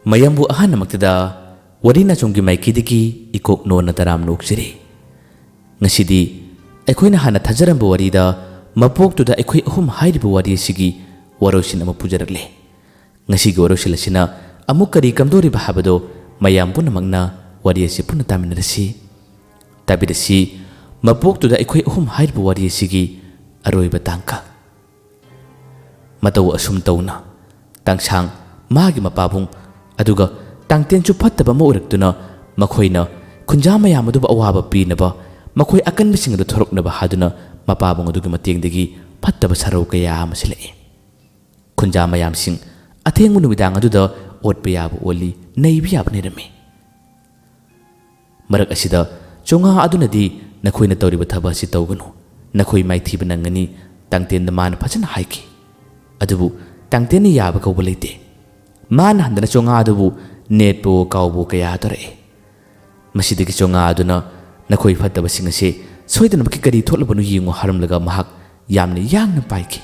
mayambu ahan namaktada warina chonggi maikidiki ikok nona taram noksiri ngasidi aikoina hana thajarambu warida mapoktuda aikoi ahum hairibu wari sigi warosin ama pujarakle ngasigi warosil asina amuk kari kamdori bahabado mayambu namakna wari asi puna taminarasi tabirasi mapoktuda aikoi ahum hairibu wari sigi aroiba tangka mataw asum tawna tangsang magi mapabung aduga tangten chu phattaba ma uraktuna makhoina khunja mayam adu awaba pinaba makhoi akan bising adu thoroknaba haduna mapabung adugi matengdagi phattaba sarau kaya amasile khunja mayam sing athengmu numidang aduda otpa yaba oli neibi yaba nerame marak asida chonga adunadi nakhoina tawriba thaba si tawganu nakhoi maithiba nangani tangten da man phajana haiki adubu tangten ni yaba kawba leite man handana chonga adubu netpo kawbo kaya tore masidagi chonga aduna nakhoi phattaba sing ase soidana baki kari tholabanu yingo haramlaga mahak yamni yangna paiki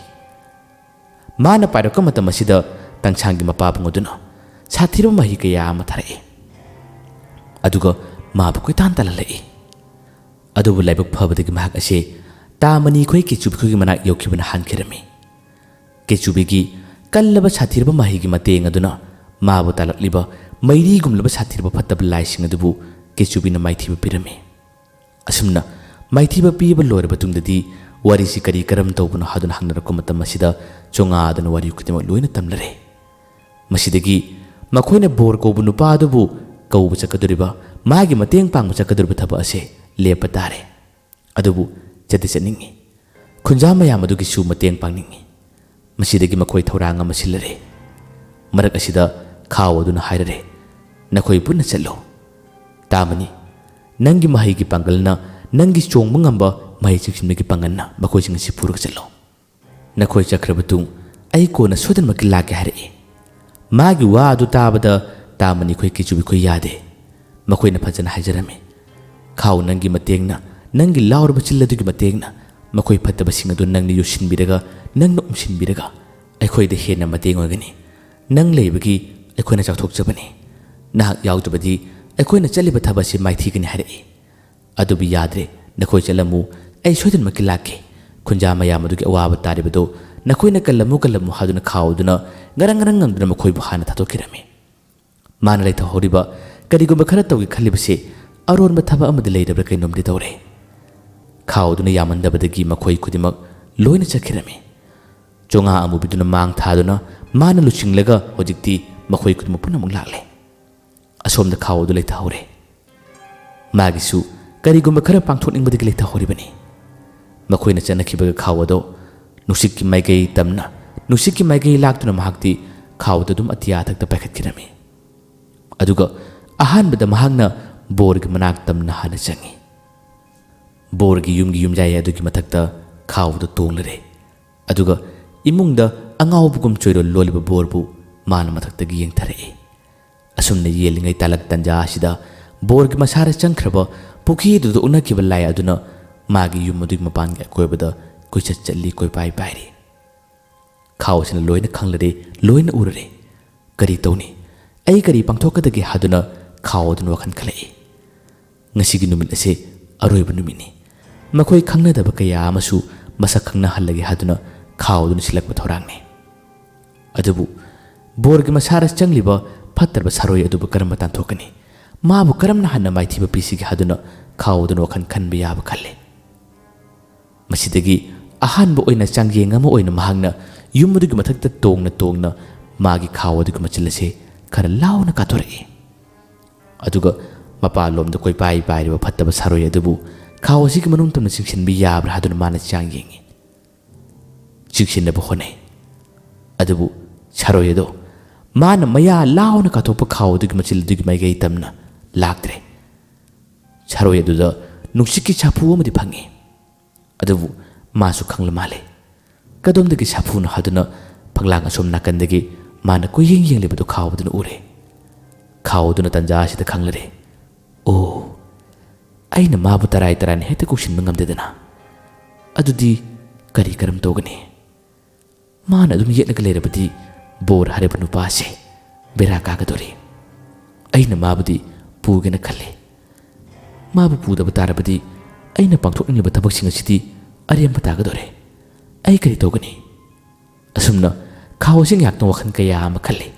mana pairaka matam asida tangchangi mapabung aduna sathiro mahi kaya ama thare aduga mabu koi tan talalai adubu laibak phabadagi mahak ase tamani khoi kichubi khoi manak yokhibana hankirami kichubigi kallaba sathirba mahi gi mateng aduna mabu talakliba mairi gumlaba sathirba phattab laising adubu kichubina maithiba pirami asumna maithiba piba loir batungdadi wari si kari karam tawbuna haduna hangnarakko matam asida chonga adana wari kutima loina tamlare masidagi makhoina bor ko bunu pa adubu kawbu chakaduriba magi mateng pangbu chakaduriba thaba ase lepa tare adubu chati chaningi khunja mayam adugi su mateng pangningi masidagi makhoi thorang ama silare marak asida khaw aduna hairare nakhoi punna challo tamani nangi mahi gi pangalna nangi chongba ngamba mahi chiksimnagi panganna makhoi sing si puruk challo nakhoi chakrabatung ai ko na sodan makil lake hare magi wa adu tabada tamani khoi kichubi khoi yade makhoi na phajana hajarame khaw nangi matengna nangi laur bachilladu gi matengna makhoi phattaba sing adu nangni yushin biraga nang umshin biraga aikhoi de hena mateng ogani nang leibagi aikhoi na chakthok jabani nahak yaudabadi aikhoi na chaliba thabasi maithi gani hare adubi yadre nakhoi chalamu ai sodan makilake khunja mayam adugi awaba taribado nakhoi na kallamu haduna khawduna garang nganduna makhoi bu hana thatokirame mana leitha horiba karigumba khara tawgi khalibase aron ba thaba amadi leidabra kainomdi tawre khawduna yamandabadagi makhoi khudimak loina chakhirame chonga amu biduna mang thaduna mana luchinglaga hojikti makhoi khudma punamuk lakle asomda khawdu leitha hore magisu karigumba khara pangthoningbadig leitha horibani makhoina chanakhibaga khawado nusikki maigai tamna nusikki maigai laktuna mahakti khawda dum atiya thakta pakhatkirami aduga ahanbada mahakna borgi manak tamna hana changi borgi yumjai adugi mathakta khawda tonglare aduga imungda angawbugum choiro loliba borbu mana mathakta gi yengthare asumna yelingai talak tanja asida borgi masara changkhraba pukhi du unakiba lai aduna magi yumudig mapangi koibada kuichat challi koi pai pairi khawsina loina khanglare loina urare kari tawni ai kari pangthokadagi haduna khawdun wakhan khalai ngasigi numit ase aroiba numini makhoi khangnadaba kaya amasu masak khangna hallagi haduna khawdun silakba thorangni adubu borgi masara changliba phattarba saroi adubu karamba tanthokani mabu karamna hanna maithiba pisigi haduna khawdun wakhan khanba yaba khalle masidagi ahanba oina changyeng ama oina mahangna yumudugi mathakta tongna magi khawdugi machilase khara launa kathore aduga mapa lomda koi pai riba phattaba saroi adubu khawsigi manung tamna siksinbi yabra haduna mana changyengi siksinna hone adubu saroi ado mana maya launa kathopa khawdugi machildugi maigai tamna laktre saroi aduda nuksikki chapu amadi phangi adubu masu khangla male kadomdagi chapuna haduna phanglang asom nakandagi mana ko yeng lebadu khawduna ure khawduna tanja sida khanglare o aina mabu tarai heta kushin ngamdedana adudi kari karam togani mana dum yetna galerabadi bor harebanu pase bera kagadori ꯑꯩꯅ ꯃꯥꯕꯨꯗꯤ ꯄꯨꯒꯦꯅ ꯈꯜꯂꯤ꯫ ꯃꯥꯕꯨ ꯄꯨꯗꯕ ꯇꯥꯔꯕꯗꯤ ꯑꯩꯅ ꯄꯥꯡꯊꯣꯛꯅꯤꯡꯂꯤꯕ ꯊꯕꯛꯁꯤꯡ ꯑꯁꯤꯗꯤ ꯑꯔꯦꯝꯕ ꯇꯥꯒꯗꯣꯔꯦ꯫ ꯑꯩ ꯀꯔꯤ ꯇꯧꯒꯅꯤ? ꯑꯁꯨꯝꯅ ꯈꯥꯎ ꯑꯁꯤ ꯉꯥꯛꯇꯪ ꯋꯥꯈꯜ ꯀꯌꯥ ꯑꯃ ꯈꯜꯂꯤ꯫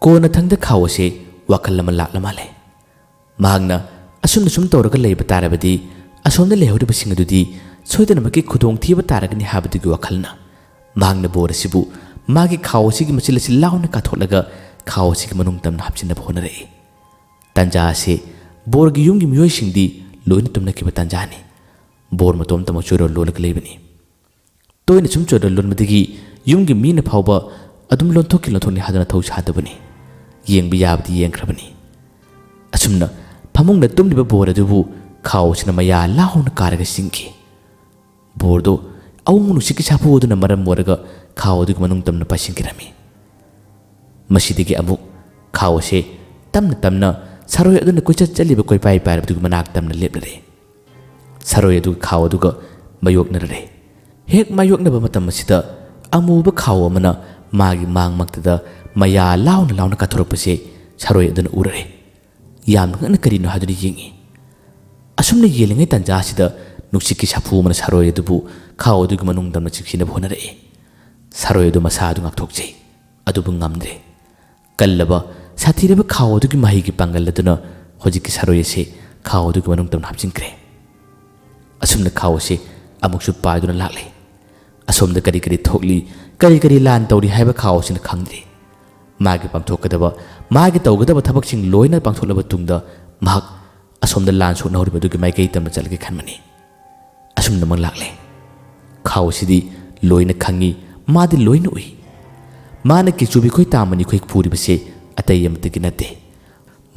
ꯀꯣꯟꯅ ꯊꯪꯗ ꯈꯥꯎ ꯑꯁꯤ ꯋꯥꯈꯜ ꯑꯃ ꯂꯥꯛꯂ ꯃꯥꯜꯂꯦ꯫ ꯃꯍꯥꯛꯅ ꯑꯁꯨꯝꯅ ꯁꯨꯝ ꯇꯧꯔꯒ ꯂꯩꯕ ꯇꯥꯔꯕꯗꯤ ꯑꯁꯣꯝꯗ ꯂꯩꯍꯧꯔꯤꯕꯁꯤꯡ ꯑꯗꯨꯗꯤ ꯁꯣꯏꯗꯅꯃꯛꯀꯤ ꯈꯨꯗꯣꯡꯊꯤꯕ ꯇꯥꯔꯒꯅꯤ ꯍꯥꯏꯕꯗꯨꯒꯤ ꯋꯥꯈꯜꯅ ꯃꯍꯥꯛꯅ ꯕꯣꯔ ꯑꯁꯤꯕꯨ ꯃꯥꯒꯤ ꯈꯥꯎ ꯑꯁꯤꯒꯤ ꯃꯆꯤꯜ ꯑꯁꯤ ꯂꯥꯎꯅ ꯀꯥꯊꯣꯛꯂꯒ ꯈꯥꯎ ꯑꯁꯤꯒꯤ ꯃꯅꯨꯡ ꯇꯝꯅ ꯍꯥꯞꯆꯤꯟꯅꯕ ꯍꯣꯠꯅꯔꯛꯏ꯫ ꯇꯥꯟꯖꯥ ꯑꯁꯤ ꯕꯣꯔꯒꯤ ꯌꯨꯝꯒꯤ ꯃꯤꯑꯣꯏꯁꯤꯡꯗꯤ ꯂꯣꯏꯅ ꯇꯨꯝꯅꯈꯤꯕ ꯇꯥꯟꯖꯥꯅꯤ꯫ ꯕꯣꯔ ꯃꯇꯣꯝꯇꯃꯛ ꯆꯣꯏꯔꯣꯜ ꯂꯣꯜꯂꯒ ꯂꯩꯕꯅꯤ꯫ ꯇꯣꯏꯅ ꯁꯨꯝ ꯆꯣꯏꯔꯣꯜ ꯂꯣꯟꯕꯗꯒꯤ ꯌꯨꯝꯒꯤ ꯃꯤꯅ ꯐꯥꯎꯕ ꯑꯗꯨꯝ ꯂꯣꯟꯊꯣꯛꯅꯤ ꯍꯥꯏꯗꯨꯅ ꯊꯧ ꯁꯥꯗꯕꯅꯤ꯫ ꯌꯦꯡꯕ ꯌꯥꯕꯗꯤ ꯌꯦꯡꯈ꯭ꯔꯕꯅꯤ꯫ ꯑꯁꯨꯝꯅ ꯐꯃꯨꯡꯗ ꯇꯨꯝꯂꯤꯕ ꯕꯣꯔ ꯑꯗꯨꯕꯨ ꯈꯥꯎ ꯑꯁꯤꯅ ꯃꯌꯥ ꯂꯥꯎꯅ ꯀꯥꯔꯒ ꯆꯤꯡꯈꯤ꯫ ꯕꯣꯔꯗꯨ ꯑꯋꯨꯡ ꯅꯨꯡꯁꯤꯠꯀꯤ ꯁꯥꯐꯨ ꯑꯗꯨꯅ ꯃꯔꯝ ꯑꯣꯏꯔꯒ ꯈꯥꯎ ꯑꯗꯨꯒꯤ ꯃꯅꯨꯡ ꯇꯝꯅ ꯄꯥꯏꯁꯤꯟꯈꯤꯔꯝꯃꯤ꯫ ꯃꯁꯤꯗꯒꯤ ꯑꯃꯨꯛ ꯈꯥꯎ ꯑꯁꯤ ꯇꯞꯅ ꯇꯞꯅ ꯁꯔꯣꯏ ꯑꯗꯨꯅ ꯀꯣꯏꯆꯠ ꯆꯠꯂꯤꯕ ꯀꯣꯏꯄꯥꯏ ꯄꯥꯏꯔꯕꯗꯨꯒꯤ ꯃꯅꯥꯛ ꯇꯝꯅ ꯂꯦꯞꯂꯔꯦ꯫ ꯁꯔꯣꯏ ꯑꯗꯨꯒ ꯈꯥꯎ ꯑꯗꯨꯒ ꯃꯥꯌꯣꯛꯅꯔꯦ꯫ ꯍꯦꯛ ꯃꯥꯌꯣꯛꯅꯕ ꯃꯇꯝ ꯑꯁꯤꯗ ꯑꯃꯨꯕ ꯈꯥꯎ ꯑꯃꯅ ꯃꯥꯒꯤ ꯃꯥꯡꯃꯛꯇꯗ ꯃꯌꯥ ꯂꯥꯎꯅ ꯂꯥꯎꯅ ꯀꯥꯊꯣꯔꯛꯄꯁꯦ ꯁꯔꯣꯏ ꯑꯗꯨꯅ ꯎꯔꯔꯦ꯫ ꯌꯥꯝꯅ ꯉꯛꯅ ꯀꯔꯤꯅꯣ ꯍꯥꯏꯗꯨꯅ ꯌꯦꯡꯉꯤ꯫ ꯑꯁꯨꯝꯅ ꯌꯦꯡꯂꯤꯉꯩ ꯇꯥꯟꯖꯥ ꯑꯁꯤꯗ ꯅꯨꯡꯁꯤꯠꯀꯤ ꯁꯥꯐꯨ ꯑꯃꯅ ꯁꯔꯣꯏ ꯑꯗꯨꯕу ꯈꯥꯎ ꯑꯗꯨꯒꯤ ꯃꯅꯨꯡ ꯇꯝꯅ ꯆꯤꯡꯁꯤꯟꯅꯕ ꯍꯣꯠꯅꯔꯛꯏ꯫ ꯁꯔꯣꯏ ꯑꯗꯨ ꯃꯁꯥ ꯑꯗꯨ ꯉꯥꯛꯊꯣꯛꯆꯩ꯫ ꯑꯗꯨꯕꯨ ꯉꯝꯗ꯭ꯔꯦ꯫ ꯀꯜꯂꯕ ꯁꯥꯊꯤꯔꯕ ꯈꯥꯎ ꯑꯗꯨꯒꯤ ꯃꯍꯩꯒꯤ ꯄꯥꯡꯒꯜ ꯑꯗꯨꯅ ꯍꯧꯖꯤꯛꯀꯤ ꯁꯔꯣꯏ ꯑꯁꯤ ꯈꯥꯎ ꯑꯗꯨꯒꯤ ꯃꯅꯨꯡ ꯇꯝꯅ ꯍꯥꯞꯆꯤꯟꯈ꯭ꯔꯦ꯫ ꯑꯁꯨꯝꯅ ꯈꯥꯎ ꯑꯁꯤ ꯑꯃꯨꯛꯁꯨ ꯄꯥꯏꯗꯨꯅ ꯂꯥꯛꯂꯦ꯫ ꯑꯁꯣꯝꯗ ꯀꯔꯤ ꯀꯔꯤ ꯊꯣꯛꯂꯤ, ꯀꯔꯤ ꯀꯔꯤ ꯂꯥꯟ ꯇꯧꯔꯤ ꯍꯥꯏꯕ ꯈꯥꯎ ꯑꯁꯤꯅ ꯈꯪꯗ꯭ꯔꯤ꯫ ꯃꯥꯒꯤ ꯄꯥꯡꯊꯣꯛꯀꯗꯕ, ꯃꯥꯒꯤ ꯇꯧꯒꯗꯕ ꯊꯕꯛꯁꯤꯡ ꯂꯣꯏꯅ ꯄꯥꯡꯊꯣꯛꯂꯕ ꯇꯨꯡꯗ ꯃꯍꯥꯛ ꯑꯁꯣꯝꯗ ꯂꯥꯟ ꯁꯣꯛꯅꯍꯧꯔꯤꯕ ꯑꯗꯨꯒꯤ ꯃꯥꯏꯀꯩ ꯇꯝꯅ ꯆꯠꯂꯒꯦ ꯈꯟꯕꯅꯤ꯫ ꯑꯁꯨꯝꯅꯃꯛ ꯂꯥꯛꯂꯦ꯫ ꯈꯥꯎ ꯑꯁꯤꯗꯤ ꯂꯣꯏꯅ ꯈꯪꯉꯤ, ꯃꯥꯗꯤ ꯂꯣꯏꯅ ꯎꯏ꯫ ꯃꯥꯅ ꯀꯤꯆꯨꯕꯤ ꯈꯣꯏ ꯇꯥꯃꯅꯤ ꯈꯣꯏ ꯄꯨꯔꯤꯕꯁꯦ ꯑꯇꯩ ꯑꯃꯠꯇꯒꯤ ꯅꯠꯇꯦ꯫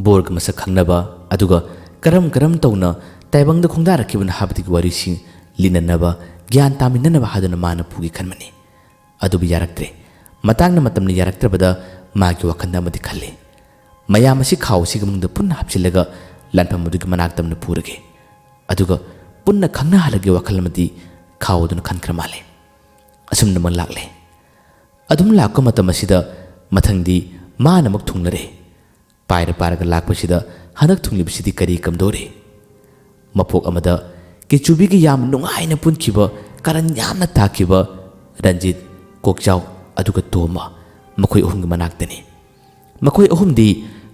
ꯕꯣꯔꯒ ꯃꯁꯛ ꯈꯪꯅꯕ ꯑꯗꯨꯒ ꯀꯔꯝ ꯇꯧꯅ ꯇꯥꯏꯕꯪꯗ ꯈꯣꯡꯗꯥꯔꯛꯈꯤꯕꯅ ꯍꯥꯏꯕꯗꯨꯒꯤ ꯋꯥꯔꯤꯁꯤꯡ ꯂꯤꯅꯅꯕ, ꯒ꯭ꯌꯥꯟ ꯇꯥꯃꯤꯟꯅꯅꯕ ꯍꯥꯏꯗꯨꯅ ꯃꯥꯅ ꯄꯨꯒꯦ ꯈꯟꯕꯅꯤ꯫ ꯑꯗꯨꯕꯨ ꯌꯥꯔꯛꯇ꯭ꯔꯦ꯫ ꯃꯇꯝꯅ ꯌꯥꯔꯛꯇ꯭ꯔꯕꯗ ꯃꯥꯒꯤ ꯋꯥꯈꯜꯗ ꯑꯃꯗꯤ ꯈꯜꯂꯤ꯫ ꯃꯌꯥꯝ ꯑꯁꯤ ꯈꯥꯎ ꯑꯁꯤꯒꯤ ꯃꯅꯨꯡꯗ ꯄꯨꯟꯅ ꯍꯥꯞꯆꯤꯜꯂꯒ ꯂꯥꯟꯐꯝ ꯑꯗꯨꯒꯤ ꯃꯅꯥꯛ ꯇꯝꯅ ꯄꯨꯔꯒꯦ꯫ ꯑꯗꯨꯒ ꯄꯨꯟꯅ ꯈꯪꯅꯍꯜꯂꯒꯦ ꯋꯥꯈꯜ ꯑꯃꯗꯤ ꯈꯥꯎ ꯑꯗꯨꯅ ꯈꯟꯈ꯭ꯔ ꯃꯥꯜꯂꯦ꯫ ꯑꯁꯨꯝꯅꯃꯛ ꯂꯥꯛꯂꯦ꯫ ꯑꯗꯨꯝ ꯂꯥꯛꯄ ꯃꯇꯝ ꯑꯁꯤꯗ ꯃꯊꯪꯗꯤ ꯃꯥꯅ ꯑꯃꯨꯛ ꯊꯨꯡꯂꯔꯦ꯫ ꯄꯥꯏꯔꯒ ꯂꯥꯛꯄꯁꯤꯗ ꯍꯟꯗꯛ ꯊꯨꯡꯂꯤꯕꯁꯤꯗꯤ ꯀꯔꯤ ꯀꯝꯗꯧꯔꯦ? ꯃꯄꯣꯛ ꯑꯃꯗ ꯀꯤꯆꯨꯕꯤꯒꯤ ꯌꯥꯝ ꯅꯨꯡꯉꯥꯏꯅ ꯄꯨꯟꯈꯤꯕ, ꯀꯔꯟ ꯌꯥꯝꯅ ꯇꯥꯈꯤꯕ ꯔꯟꯖꯤꯠ, ꯀꯣꯛꯆꯥꯎ ꯑꯗꯨꯒ ꯇꯣꯝꯕ, ꯃꯈꯣꯏ ꯑꯍꯨꯝꯒꯤ ꯃꯅꯥꯛꯇꯅꯤ꯫ ꯃꯈꯣꯏ ꯑꯍꯨꯝꯗꯤ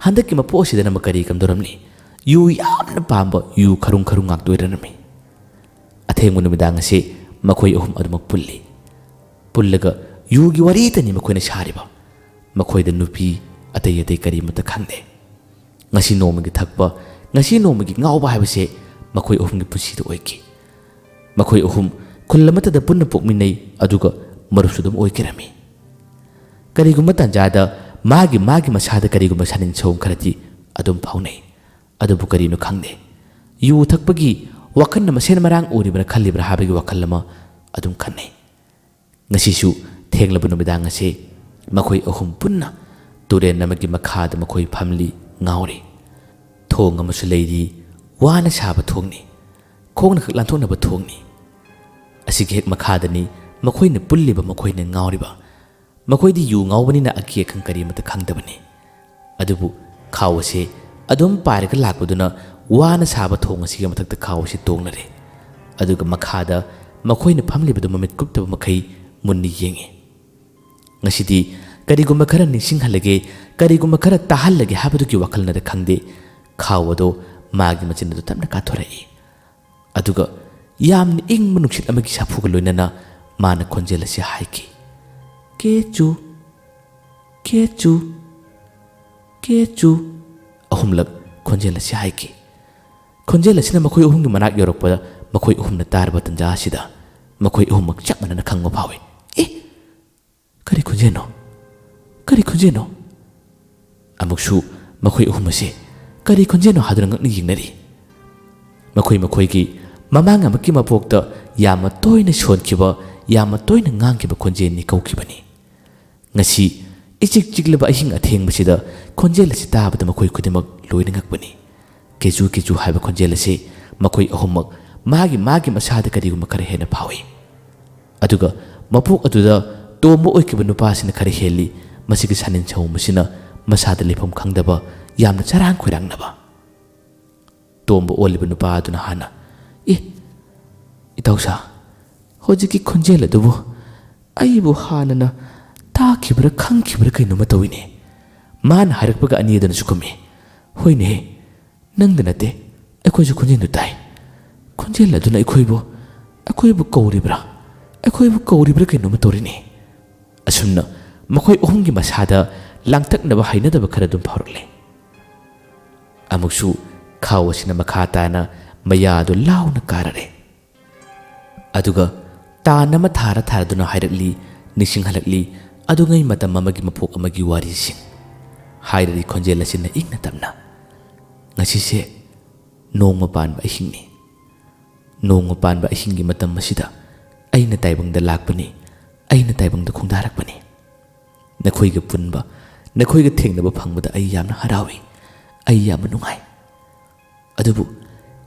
ꯍꯟꯗꯛꯀꯤ ꯃꯄꯣꯛ ꯑꯁꯤꯗꯅ ꯀꯔꯤ ꯀꯝꯗꯧꯔꯝꯅꯤ? ꯌꯨ ꯌꯥꯝꯅ ꯄꯥꯝꯕ ꯌꯨ ꯈꯔꯨꯡ ꯉꯥꯛꯇ ꯑꯣꯏꯔꯝꯃꯤ꯫ ꯑꯊꯦꯡꯕ ꯅꯨꯃꯤꯗꯥꯡ ꯑꯁꯤ ꯃꯈꯣꯏ ꯑꯍꯨꯝ ꯑꯗꯨꯃꯛ ꯄꯨꯜꯂꯤ꯫ ꯄꯨꯜꯂꯒ ꯌꯨꯒꯤ ꯋꯥꯔꯤꯇꯅꯤ ꯃꯈꯣꯏꯅ ꯁꯥꯔꯤꯕ꯫ ꯃꯈꯣꯏꯗ ꯅꯨꯄꯤ ꯑꯇꯩ ꯀꯔꯤꯃꯠꯇ ꯈꯪꯗꯦ꯫ ꯉꯁꯤ ꯅꯣꯡꯃꯒꯤ ꯊꯛꯄ, ꯉꯁꯤ ꯅꯣꯡꯃꯒꯤ ꯉꯥꯎꯕ ꯍꯥꯏꯕꯁꯦ ꯃꯈꯣꯏ ꯑꯍꯨꯝꯒꯤ ꯄꯨꯟꯁꯤꯗ ꯑꯣꯏꯈꯤ꯫ ꯃꯈꯣꯏ ꯑꯍꯨꯝ ꯈꯨꯜ ꯑꯃꯠꯇꯗ ꯄꯨꯟꯅ ꯄꯣꯛꯃꯤꯟꯅꯩ ꯑꯗꯨꯒ ꯃꯔꯨꯞꯁꯨ ꯑꯗꯨꯝ ꯑꯣꯏꯈꯤꯔꯝꯃꯤ꯫ ꯀꯔꯤꯒꯨꯝꯕ ꯇꯥꯟꯖꯥꯗ ꯃꯥꯒꯤ ꯃꯁꯥꯗ ꯀꯔꯤꯒꯨꯝꯕ ꯁꯥꯅꯤꯡ ꯁꯧꯝ ꯈꯔꯗꯤ ꯑꯗꯨꯝ ꯐꯥꯎꯅꯩ꯫ ꯑꯗꯨꯕꯨ ꯀꯔꯤꯅꯣ ꯈꯪꯗꯦ꯫ ꯌꯨ ꯊꯛꯄꯒꯤ ꯋꯥꯈꯜꯅ ꯃꯁꯦꯟ ꯃꯔꯥꯡ ꯎꯔꯤꯕ꯭ꯔꯥ ꯈꯜꯂꯤꯕ꯭ꯔꯥ ꯍꯥꯏꯕꯒꯤ ꯋꯥꯈꯜ ꯑꯃ ꯑꯗꯨꯝ ꯈꯟꯅꯩ꯫ ꯉꯁꯤꯁꯨ ꯊꯦꯡꯂꯕ ꯅꯨꯃꯤꯗꯥꯡ ꯑꯁꯤ ꯃꯈꯣꯏ ꯑꯍꯨꯝ ꯄꯨꯟꯅ ꯇꯨꯔꯦꯟ ꯑꯃꯒꯤ ꯃꯈꯥꯗ ꯃꯈꯣꯏ ꯐꯝꯂꯤ, ꯉꯥꯎꯔꯤ꯫ ꯊꯣꯡ ꯑꯃꯁꯨ ꯂꯩꯔꯤ, ꯋꯥꯅ ꯁꯥꯕ ꯊꯣꯡꯅꯤ, ꯈꯣꯡꯅ ꯈꯛ ꯂꯥꯟꯊꯣꯛꯅꯕ ꯊꯣꯡꯅꯤ꯫ ꯑꯁꯤꯒꯤ ꯍꯦꯛ ꯃꯈꯥꯗꯅꯤ ꯃꯈꯣꯏꯅ ꯄꯨꯜꯂꯤꯕ, ꯃꯈꯣꯏꯅ ꯉꯥꯎꯔꯤꯕ꯫ ꯃꯈꯣꯏꯗꯤ ꯌꯨ ꯉꯥꯎꯕꯅꯤꯅ ꯑꯀꯤ ꯑꯈꯪ ꯀꯔꯤꯃꯠꯇ ꯈꯪꯗꯕꯅꯤ꯫ ꯑꯗꯨꯕꯨ ꯈꯥꯎ ꯑꯁꯤ ꯑꯗꯨꯝ ꯄꯥꯏꯔꯒ ꯂꯥꯛꯄꯗꯨꯅ ꯋꯥꯅ ꯁꯥꯕ ꯊꯣꯡ ꯑꯁꯤꯒꯤ ꯃꯊꯛꯇ ꯈꯥꯎ ꯑꯁꯤ ꯇꯣꯡꯂꯔꯦ꯫ ꯑꯗꯨꯒ ꯃꯈꯥꯗ ꯃꯈꯣꯏꯅ ꯐꯝꯂꯤꯕꯗꯨ ꯃꯃꯤꯠ ꯀꯨꯞꯇꯕ ꯃꯈꯩ ꯃꯨꯟꯅ ꯌꯦꯡꯉꯤ꯫ ꯉꯁꯤꯗꯤ ꯀꯔꯤꯒꯨꯝꯕ ꯈꯔ ꯅꯤꯡꯁꯤꯡꯍꯜꯂꯒꯦ, ꯀꯔꯤꯒꯨꯝꯕ ꯈꯔ ꯇꯥꯍꯜꯂꯒꯦ ꯍꯥꯏꯕꯗꯨꯒꯤ ꯋꯥꯈꯜꯅꯔ ꯈꯪꯗꯦ, ꯈꯥꯎ ꯑꯗꯣ ꯃꯥꯒꯤ ꯃꯆꯤꯟ ꯑꯗꯨ ꯇꯞꯅ ꯀꯥꯊꯣꯔꯛꯏ꯫ ꯑꯗꯨꯒ ꯌꯥꯝꯅ ꯏꯪꯕ ꯅꯨꯡꯁꯤꯠ ꯑꯃꯒꯤ ꯁꯥꯐꯨꯒ ꯂꯣꯏꯅꯅ ꯃꯥꯅ ꯈꯣꯟꯖꯦꯜ ꯑꯁꯤ ꯍꯥꯏꯈꯤ꯫ ꯀꯦꯆꯨ, ꯀꯦꯆꯨ, ꯀꯦꯆꯨ꯫ ꯑꯍꯨꯝꯂꯛ ꯈꯣꯟꯖꯦꯜ ꯑꯁꯤ ꯍꯥꯏꯈꯤ꯫ ꯈꯣꯟꯖꯦꯜ ꯑꯁꯤꯅ ꯃꯈꯣꯏ ꯑꯍꯨꯝꯒꯤ ꯃꯅꯥꯛ ꯌꯧꯔꯛꯄꯗ ꯃꯈꯣꯏ ꯑꯍꯨꯝꯅ ꯇꯥꯔꯕ ꯇꯥꯟꯖꯥ ꯑꯁꯤꯗ ꯃꯈꯣꯏ ꯑꯍꯨꯝꯃꯛ ꯆꯞ ꯃꯥꯟꯅꯅ ꯈꯪꯕ ꯐꯥꯎꯏ꯫ ꯀꯔꯤ ꯈꯣꯟꯖꯦꯜꯅꯣ? ꯀꯔꯤ ꯈꯣꯟꯖꯦꯜꯅꯣ? ꯑꯃꯨꯛꯁꯨ ꯃꯈꯣꯏ ꯑꯍꯨꯝ ꯑꯁꯤ ꯀꯔꯤ ꯈꯣꯟꯖꯦꯜꯅꯣ ꯍꯥꯏꯗꯨꯅ ꯉꯛꯅ ꯌꯦꯡꯅꯔꯤ꯫ ꯃꯈꯣꯏꯒꯤ ꯃꯃꯥꯡ ꯑꯃꯒꯤ ꯃꯄꯣꯛꯇ ꯌꯥꯝꯅ ꯇꯣꯏꯅ ꯁꯣꯟꯈꯤꯕ, ꯌꯥꯝꯅ ꯇꯣꯏꯅ ꯉꯥꯡꯈꯤꯕ ꯈꯣꯟꯖꯦꯜꯅꯤ ꯀꯧꯈꯤꯕꯅꯤ꯫ ꯉꯁꯤ ꯏꯆꯤꯛ ꯆꯤꯛꯂꯕ ꯑꯍꯤꯡ ꯑꯊꯦꯡꯕꯁꯤꯗ ꯈꯣꯟꯖꯦꯜ ꯑꯁꯤ ꯇꯥꯕꯗ ꯃꯈꯣꯏ ꯈꯨꯗꯤꯡꯃꯛ ꯂꯣꯏꯅ ꯉꯛꯄꯅꯤ꯫ ꯀꯦꯆꯨ ꯀꯦꯆꯨ ꯍꯥꯏꯕ ꯈꯣꯟꯖꯦꯜ ꯑꯁꯤ ꯃꯈꯣꯏ ꯑꯍꯨꯝꯃꯛ ꯃꯥꯒꯤ ꯃꯁꯥꯗ ꯀꯔꯤꯒꯨꯝꯕ ꯈꯔ ꯍꯦꯟꯅ ꯐꯥꯎꯏ꯫ ꯑꯗꯨꯒ ꯃꯄꯣꯛ ꯑꯗꯨꯗ ꯇꯣꯝꯕ ꯑꯣꯏꯈꯤꯕ ꯅꯨꯄꯥꯁꯤꯅ ꯈꯔ ꯍꯦꯜꯂꯤ꯫ ꯃꯁꯤꯒꯤ ꯁꯥꯅꯤꯡ ꯁꯧꯝꯕꯁꯤꯅ masada lefam khangdaba yamna charang khoirangnaba tomba oliba nupa aduna hana itausa hojiki khonjel adubu aibu hanana takibra khangkibra kainoma tawine man harakpaga ani adana sukumi hoine nangdana te akoju khonjel nu tai khonjel aduna akoibu kauribra kainoma torini asumna makhoi ohumgi masada langtaknaba hainadaba khara dum phawrle amuksu khawasina makhatana mayadu launa karare aduga tanama thara duna hairakli nisinghalakli adungai matam amagi mapok amagi warising hairari khonjel asina ingna tamna ngasi se nongma panba ihingni nongma panba ihingi matam masida aina taibangda lakpani aina taibangda khungdarakpani nakhoiga punba nakhoiga thengnaba phangbada ai yamna harawi ai yamna nungai adubu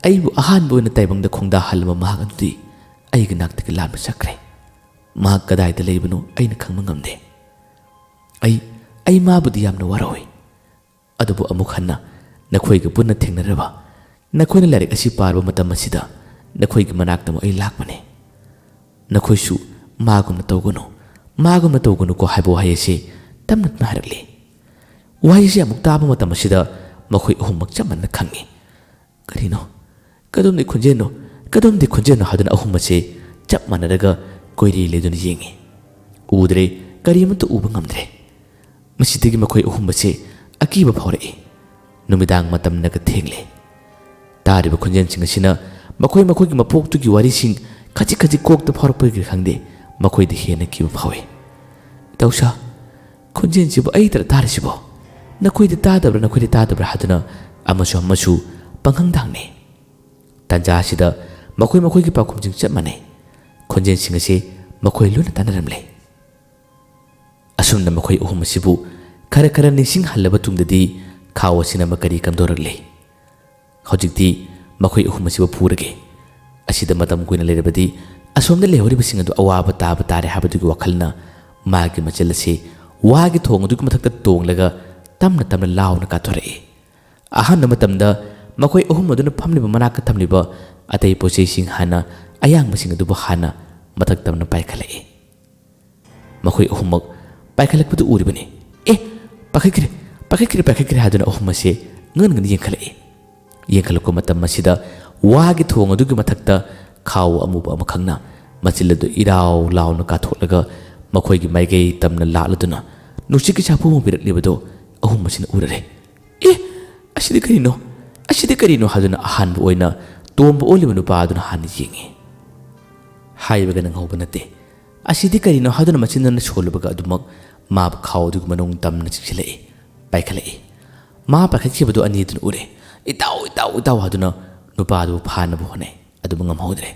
aibu ahanbo na taibangda khungda halma mahagandi aiga naktiga lamna sakre ma kadaida leibano aina khangma ngamde ai mabudi yamna warawi adubu amuk hanna nakhoiga punna thengnaraba nakhoina larik asi parba matam asida nakhoiga manaktamo ai lakmane nakhoisu magumna tawgunu ko haibo hayese tamnat maharakli wahise amuk taba matam asida makhoi ahummak chamanna khangi karino kadomni khonjeno haduna ahumase chap manaraga koiri leduna yengi udre karimatu uba ngamdre masidagi makhoi ahumase akiba phawrai numidang matam naga thengle tariba khonjen singasina makhoi mapoktugi warising khaji kokta phawrakpagi khangde makhoi de hena kiba phawe tausa khonjen sibo ai tar tarisibo nakoi de tadabra haduna amasu panghang dangne tanja sida makhoi gi pakhum jing chamane khonjen singase makhoi luna tanaramle asumna makhoi uhum sibu khara nising halaba tungdadi khawasina makari kamdorakle hojikti makhoi uhum sibu purage asida matam kuina lerebadi asomda lehoriba singadu awaba taba tare habadugi wakhalna magi machalase wagi thongadugi mathakta tonglaga tamna launa kathore ahanna matamda makhoi ahum aduna phamliba manaka thamliba atai posei sing hana ayang masing adu hana mathak tamna paikhalai makhoi ahummak paikhalakpadu uribani pakhikri haduna ahumase ngan yengkhalako matam masida wagi thongadugi mathakta khaw amuba amakhangna machiladu iraw launa katholaga makhoi gi maigei tamna laladuna nuchiki chapu mu biraklibado ahum masina urare asidi karino haduna ahanbu oina tombo oliba nupa aduna han yengi haibaga nang hoba nate asidi karino haduna machinna solubaga adumak ma khawdu manung tamna chiksilai paikhalai ma pakhachibadu ani dun ure itau haduna nupa adu phana bu hone adu ngam hodre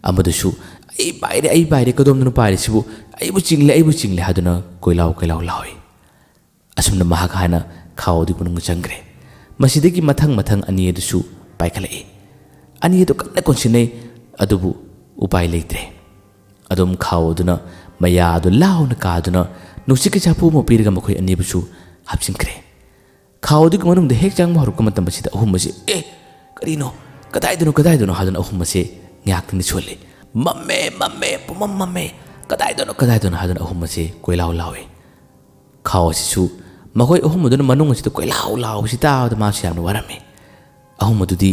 amadusu ai baire kadom nu pare sibu aibu chingle haduna koilaw lawi asumna mahakana khawdu kunung changre masidagi mathang ani adusu paikhalai ani adu kanna konsinai adubu upai leitre adum khawduna maya adu launa kaduna nusiki chapu mo pirga makhoi ani busu hapsinkre khawdu manung de hek chang ma haruk matam basida ahum masi karino kadaidono haduna ahum masi ngyak ni chole mamme pumam mamme kadaidono haduna ahum masi koilaw lawi khawasisu makhoi ahum aduna manung asida koilaw sita da ma siam warame ahum adudi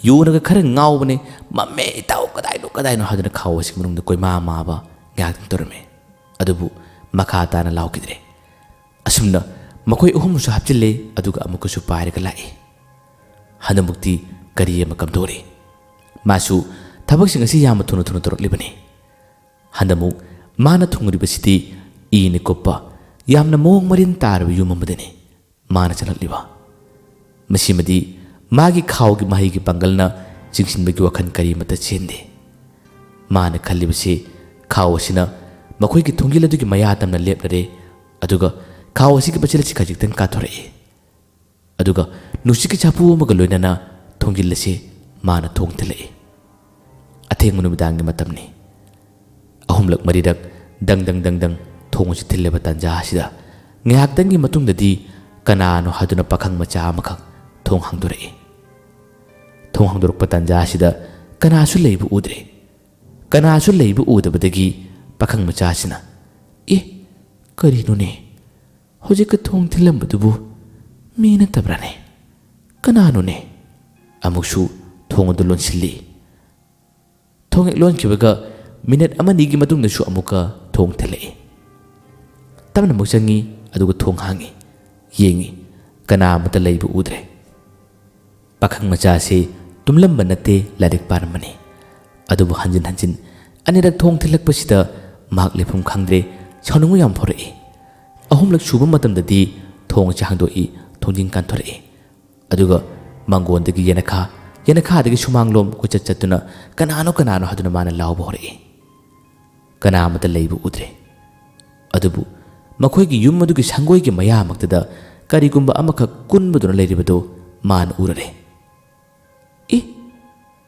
yunaga khara ngawbane mamme itau kadaino haduna khawasi manung da koi ma ba ngyak torme adubu makha tana lawkidre asumna makhoi ahum su hapchille aduga amukasu pairaga lai hanamukti kari makam dore masu thabak sing asi yam thunu toraklibani handamu mana thunguribasiti ine koppa yamna mong marin tarbu yumamdene mana chalakliba masimadi magi khawgi mahigi pangalna jingsinbagi wakhan kari mata chende mana khallibase khawasina makhoi gi thungiladu gi maya tamna leplare aduga khawasi gi bachila chikajiktan kathore aduga nusiki chapu maga loinana thongilase mana thongtele atheng munumidang gi matamni ahumlak maridak dang thongu chi thille batan ja sida ngyak dangi matungdadi ꯀꯅꯥꯅꯣ ꯍꯥꯏꯗꯨꯅ ꯄꯥꯈꯪ ꯃꯆꯥ ꯑꯃꯈꯛ ꯊꯣꯡ ꯍꯥꯡꯗꯣꯔꯛꯏ꯫ ꯊꯣꯡ ꯍꯥꯡꯗꯣꯔꯛꯄ ꯇꯥꯟꯖꯥ ꯑꯁꯤꯗ ꯀꯅꯥꯁꯨ ꯂꯩꯕ ꯎꯗ꯭ꯔꯦ꯫ ꯀꯅꯥꯁꯨ ꯂꯩꯕ ꯎꯗꯕꯗꯒꯤ ꯄꯥꯈꯪ ꯃꯆꯥꯁꯤꯅ "ꯑꯦ ꯀꯔꯤꯅꯣꯅꯦ, ꯍꯧꯖꯤꯛꯀ ꯊꯣꯡ ꯊꯤꯜꯂꯝꯕꯗꯨꯕꯨ ꯃꯤ ꯅꯠꯇꯕ꯭ꯔꯥꯅꯦ? ꯀꯅꯥꯅꯣꯅꯦ?" ꯑꯃꯨꯛꯁꯨ ꯊꯣꯡ ꯑꯗꯨ ꯂꯣꯟꯁꯤꯜꯂꯤ꯫ ꯊꯣꯡ ꯍꯦꯛ ꯂꯣꯟꯈꯤꯕꯒ ꯃꯤꯅꯠ ꯑꯃꯅꯤꯒꯤ ꯃꯇꯨꯡꯗꯁꯨ ꯑꯃꯨꯛꯀ ꯊꯣꯡ ꯊꯤꯜꯂꯛꯏ꯫ ꯇꯞꯅ ꯑꯃꯨꯛ ꯆꯪꯉꯤ, ꯑꯗꯨꯒ ꯊꯣꯡ ꯍꯥꯡꯉꯤ, ꯌꯦꯡꯉꯤ, ꯀꯅꯥ ꯑꯃꯠꯇ ꯂꯩꯕ ꯎꯗ꯭ꯔꯦ꯫ ꯄꯥꯈꯪ ꯃꯆꯥꯁꯤ ꯇꯨꯝꯂꯝꯕ ꯅꯠꯇꯦ, ꯂꯥꯏꯔꯤꯛ ꯄꯥꯔꯝꯕꯅꯤ꯫ ꯑꯗꯨꯕꯨ ꯍꯟꯖꯤꯟ ꯍꯟꯖꯤꯟ ꯑꯅꯤꯔꯛ ꯊꯣꯡ ꯊꯤꯜꯂꯛꯄꯁꯤꯗ ꯃꯍꯥꯛ ꯂꯩꯐꯝ ꯈꯪꯗ꯭ꯔꯦ, ꯁꯥꯎꯅꯤꯡꯕ ꯌꯥꯝ ꯐꯥꯎꯔꯛꯏ꯫ ꯑꯍꯨꯝꯂꯛ ꯁꯨꯕ ꯃꯇꯝꯗꯗꯤ ꯊꯣꯡ ꯑꯁꯤ ꯍꯥꯡꯗꯣꯛꯏ, ꯊꯣꯡꯖꯤꯟ ꯀꯥꯟꯊꯣꯔꯛꯏ꯫ ꯑꯗꯨꯒ ꯃꯥꯡꯒꯣꯟꯗꯒꯤ ꯌꯦꯅꯈꯥ, ꯌꯦꯅꯈꯥꯗꯒꯤ ꯁꯨꯃꯥꯡꯂꯣꯝ ꯀꯣꯏꯆꯠ ꯆꯠꯇꯨꯅ ꯀꯅꯥꯅꯣ ꯀꯅꯥꯅꯣ ꯍꯥꯏꯗꯨꯅ ꯃꯥꯅ ꯂꯥꯎꯕ ꯍꯧꯔꯛꯏ꯫ ꯀꯅꯥ ꯑꯃꯠꯇ ꯂꯩꯕ ꯎꯗ꯭ꯔꯦ꯫ ꯑꯗꯨꯕꯨ ꯃꯈꯣꯏꯒꯤ ꯌꯨꯝ ꯑꯗꯨꯒꯤ ꯁꯪꯒꯣꯏꯒꯤ ꯃꯌꯥꯃꯛꯇꯗ ꯀꯔꯤꯒꯨꯝꯕ ꯑꯃꯈꯛ ꯀꯨꯟꯕꯗꯨꯅ ꯂꯩꯔꯤꯕꯗꯨ ꯃꯥꯅ ꯎꯔꯔꯦ꯫ "ꯑꯦ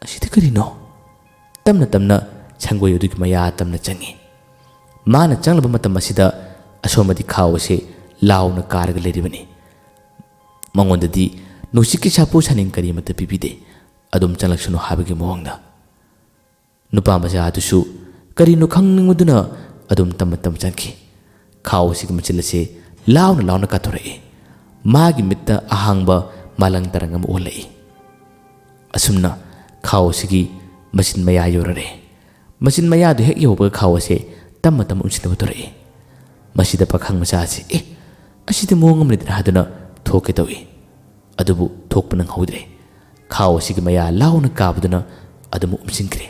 ꯑꯁꯤꯗꯤ ꯀꯔꯤꯅꯣ?" ꯇꯞꯅ ꯇꯞꯅ ꯁꯪꯒꯣꯏ ꯑꯗꯨꯒꯤ ꯃꯌꯥ ꯇꯝꯅ ꯆꯪꯉꯤ꯫ ꯃꯥꯅ ꯆꯪꯂꯕ ꯃꯇꯝ ꯑꯁꯤꯗ ꯑꯁꯣꯝꯗꯗꯤ ꯈꯥꯎ ꯑꯁꯤ ꯂꯥꯎꯅ ꯀꯥꯔꯒ ꯂꯩꯔꯤꯕꯅꯤ꯫ ꯃꯉꯣꯟꯗꯗꯤ ꯅꯨꯡꯁꯤꯠꯀꯤ ꯁꯥꯄꯨ ꯁꯥꯅꯤꯡ ꯀꯔꯤ ꯑꯃꯠꯇ ꯄꯤꯕꯤꯗꯦ, ꯑꯗꯨꯝ ꯆꯪꯂꯛꯁꯅꯨ ꯍꯥꯏꯕꯒꯤ ꯃꯑꯣꯡꯗ꯫ ꯅꯨꯄꯥ ꯃꯆꯥ ꯑꯗꯨꯁꯨ ꯀꯔꯤꯅꯣ ꯈꯪꯅꯤꯡꯕꯗꯨꯅ ꯑꯗꯨꯝ ꯇꯞꯅ ꯇꯞꯅ ꯆꯪꯈꯤ꯫ ꯈꯥꯎ ꯑꯁꯤꯒꯤ ꯃꯆꯤꯜ ꯑꯁꯤ ꯂꯥꯎꯅ ꯂꯥꯎꯅ ꯀꯥꯊꯣꯔꯛꯏ꯫ ꯃꯥꯒꯤ ꯃꯤꯠꯇ ꯑꯍꯥꯡꯕ ꯃꯥꯂꯪ ꯇꯔꯪ ꯑꯃ ꯑꯣꯜꯂꯛꯏ꯫ ꯑꯁꯨꯝꯅ ꯈꯥꯎ ꯑꯁꯤꯒꯤ ꯃꯆꯤꯟ ꯃꯌꯥ ꯌꯧꯔꯔꯦ꯫ ꯃꯆꯤꯟ ꯃꯌꯥꯗꯨ ꯍꯦꯛ ꯌꯧꯕꯒ ꯈꯥꯎ ꯑꯁꯤ ꯇꯞꯅ ꯇꯞꯅ ꯎꯝꯁꯤꯟꯅꯕ ꯇꯧꯔꯛꯏ꯫ ꯃꯁꯤꯗ ꯄꯥꯈꯪ ꯃꯆꯥ ꯑꯁꯤ "ꯑꯦ ꯑꯁꯤꯗꯤ ꯃꯑꯣꯡ ꯑꯃ ꯂꯩꯗꯅ" ꯍꯥꯏꯗꯨꯅ ꯊꯣꯛꯀꯦ ꯇꯧꯏ꯫ ꯑꯗꯨꯕꯨ ꯊꯣꯛꯄ ꯅꯪꯍꯧꯗ꯭ꯔꯦ꯫ ꯈꯥꯎ ꯑꯁꯤꯒꯤ ꯃꯌꯥ ꯂꯥꯎꯅ ꯀꯥꯕꯗꯨꯅ ꯑꯗꯨꯃꯛ ꯎꯝꯁꯤꯟꯈ꯭ꯔꯦ꯫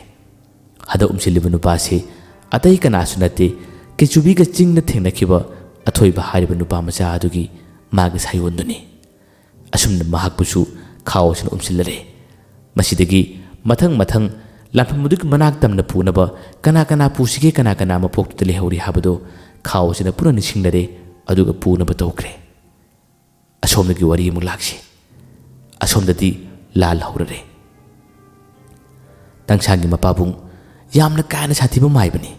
ꯍꯟꯗꯛ ꯎꯝꯁꯤꯜꯂꯤꯕ ꯅꯨꯄꯥꯁꯤ ꯑꯇꯩ ꯀꯅꯥꯁꯨ ꯅꯠꯇꯦ, ꯀꯦꯆꯨꯕꯤꯒ ꯆꯤꯡꯗ ꯊꯦꯡꯅꯈꯤꯕ ꯑꯊꯣꯏꯕ ꯍꯥꯏꯔꯤꯕ ꯅꯨꯄꯥ ꯃꯆꯥ ꯑꯗꯨꯒꯤ ꯃꯥꯒꯤ ꯁꯥꯏꯑꯣꯟꯗꯨꯅꯤ꯫ ꯑꯁꯨꯝꯅ ꯃꯍꯥꯛꯄꯨꯁꯨ ꯈꯥꯎ ꯑꯁꯤꯅ ꯎꯝꯁꯤꯜꯂꯔꯦ꯫ ꯃꯁꯤꯗꯒꯤ ꯃꯊꯪ ꯃꯊꯪ ꯂꯥꯟꯐꯝ ꯑꯗꯨꯒꯤ ꯃꯅꯥꯛ ꯇꯝꯅ ꯄꯨꯅꯕ ꯀꯅꯥ ꯀꯅꯥ ꯄꯨꯁꯤꯒꯦ, ꯀꯅꯥ ꯀꯅꯥ ꯃꯄꯣꯛꯇꯨꯗ ꯂꯩꯍꯧꯔꯤ ꯍꯥꯏꯕꯗꯨ ꯈꯥꯎ ꯑꯁꯤꯅ ꯄꯨꯟꯅ ꯅꯤꯡꯁꯤꯡꯅꯔꯦ, ꯑꯗꯨꯒ ꯄꯨꯅꯕ ꯇꯧꯈ꯭ꯔꯦ꯫ ꯑꯁꯣꯝꯗꯒꯤ ꯋꯥꯔꯤ ꯑꯃꯨꯛ ꯂꯥꯛꯁꯤ꯫ ꯑꯁꯣꯝꯗꯗꯤ ꯂꯥꯜ ꯍꯧꯔꯔꯦ꯫ ꯇꯪꯁꯥꯡꯒꯤ ꯃꯄꯥꯕꯨꯡ ꯌꯥꯝꯅ ꯀꯥꯏꯅ ꯁꯥꯊꯤꯕ ꯃꯥꯏꯕꯅꯤ꯫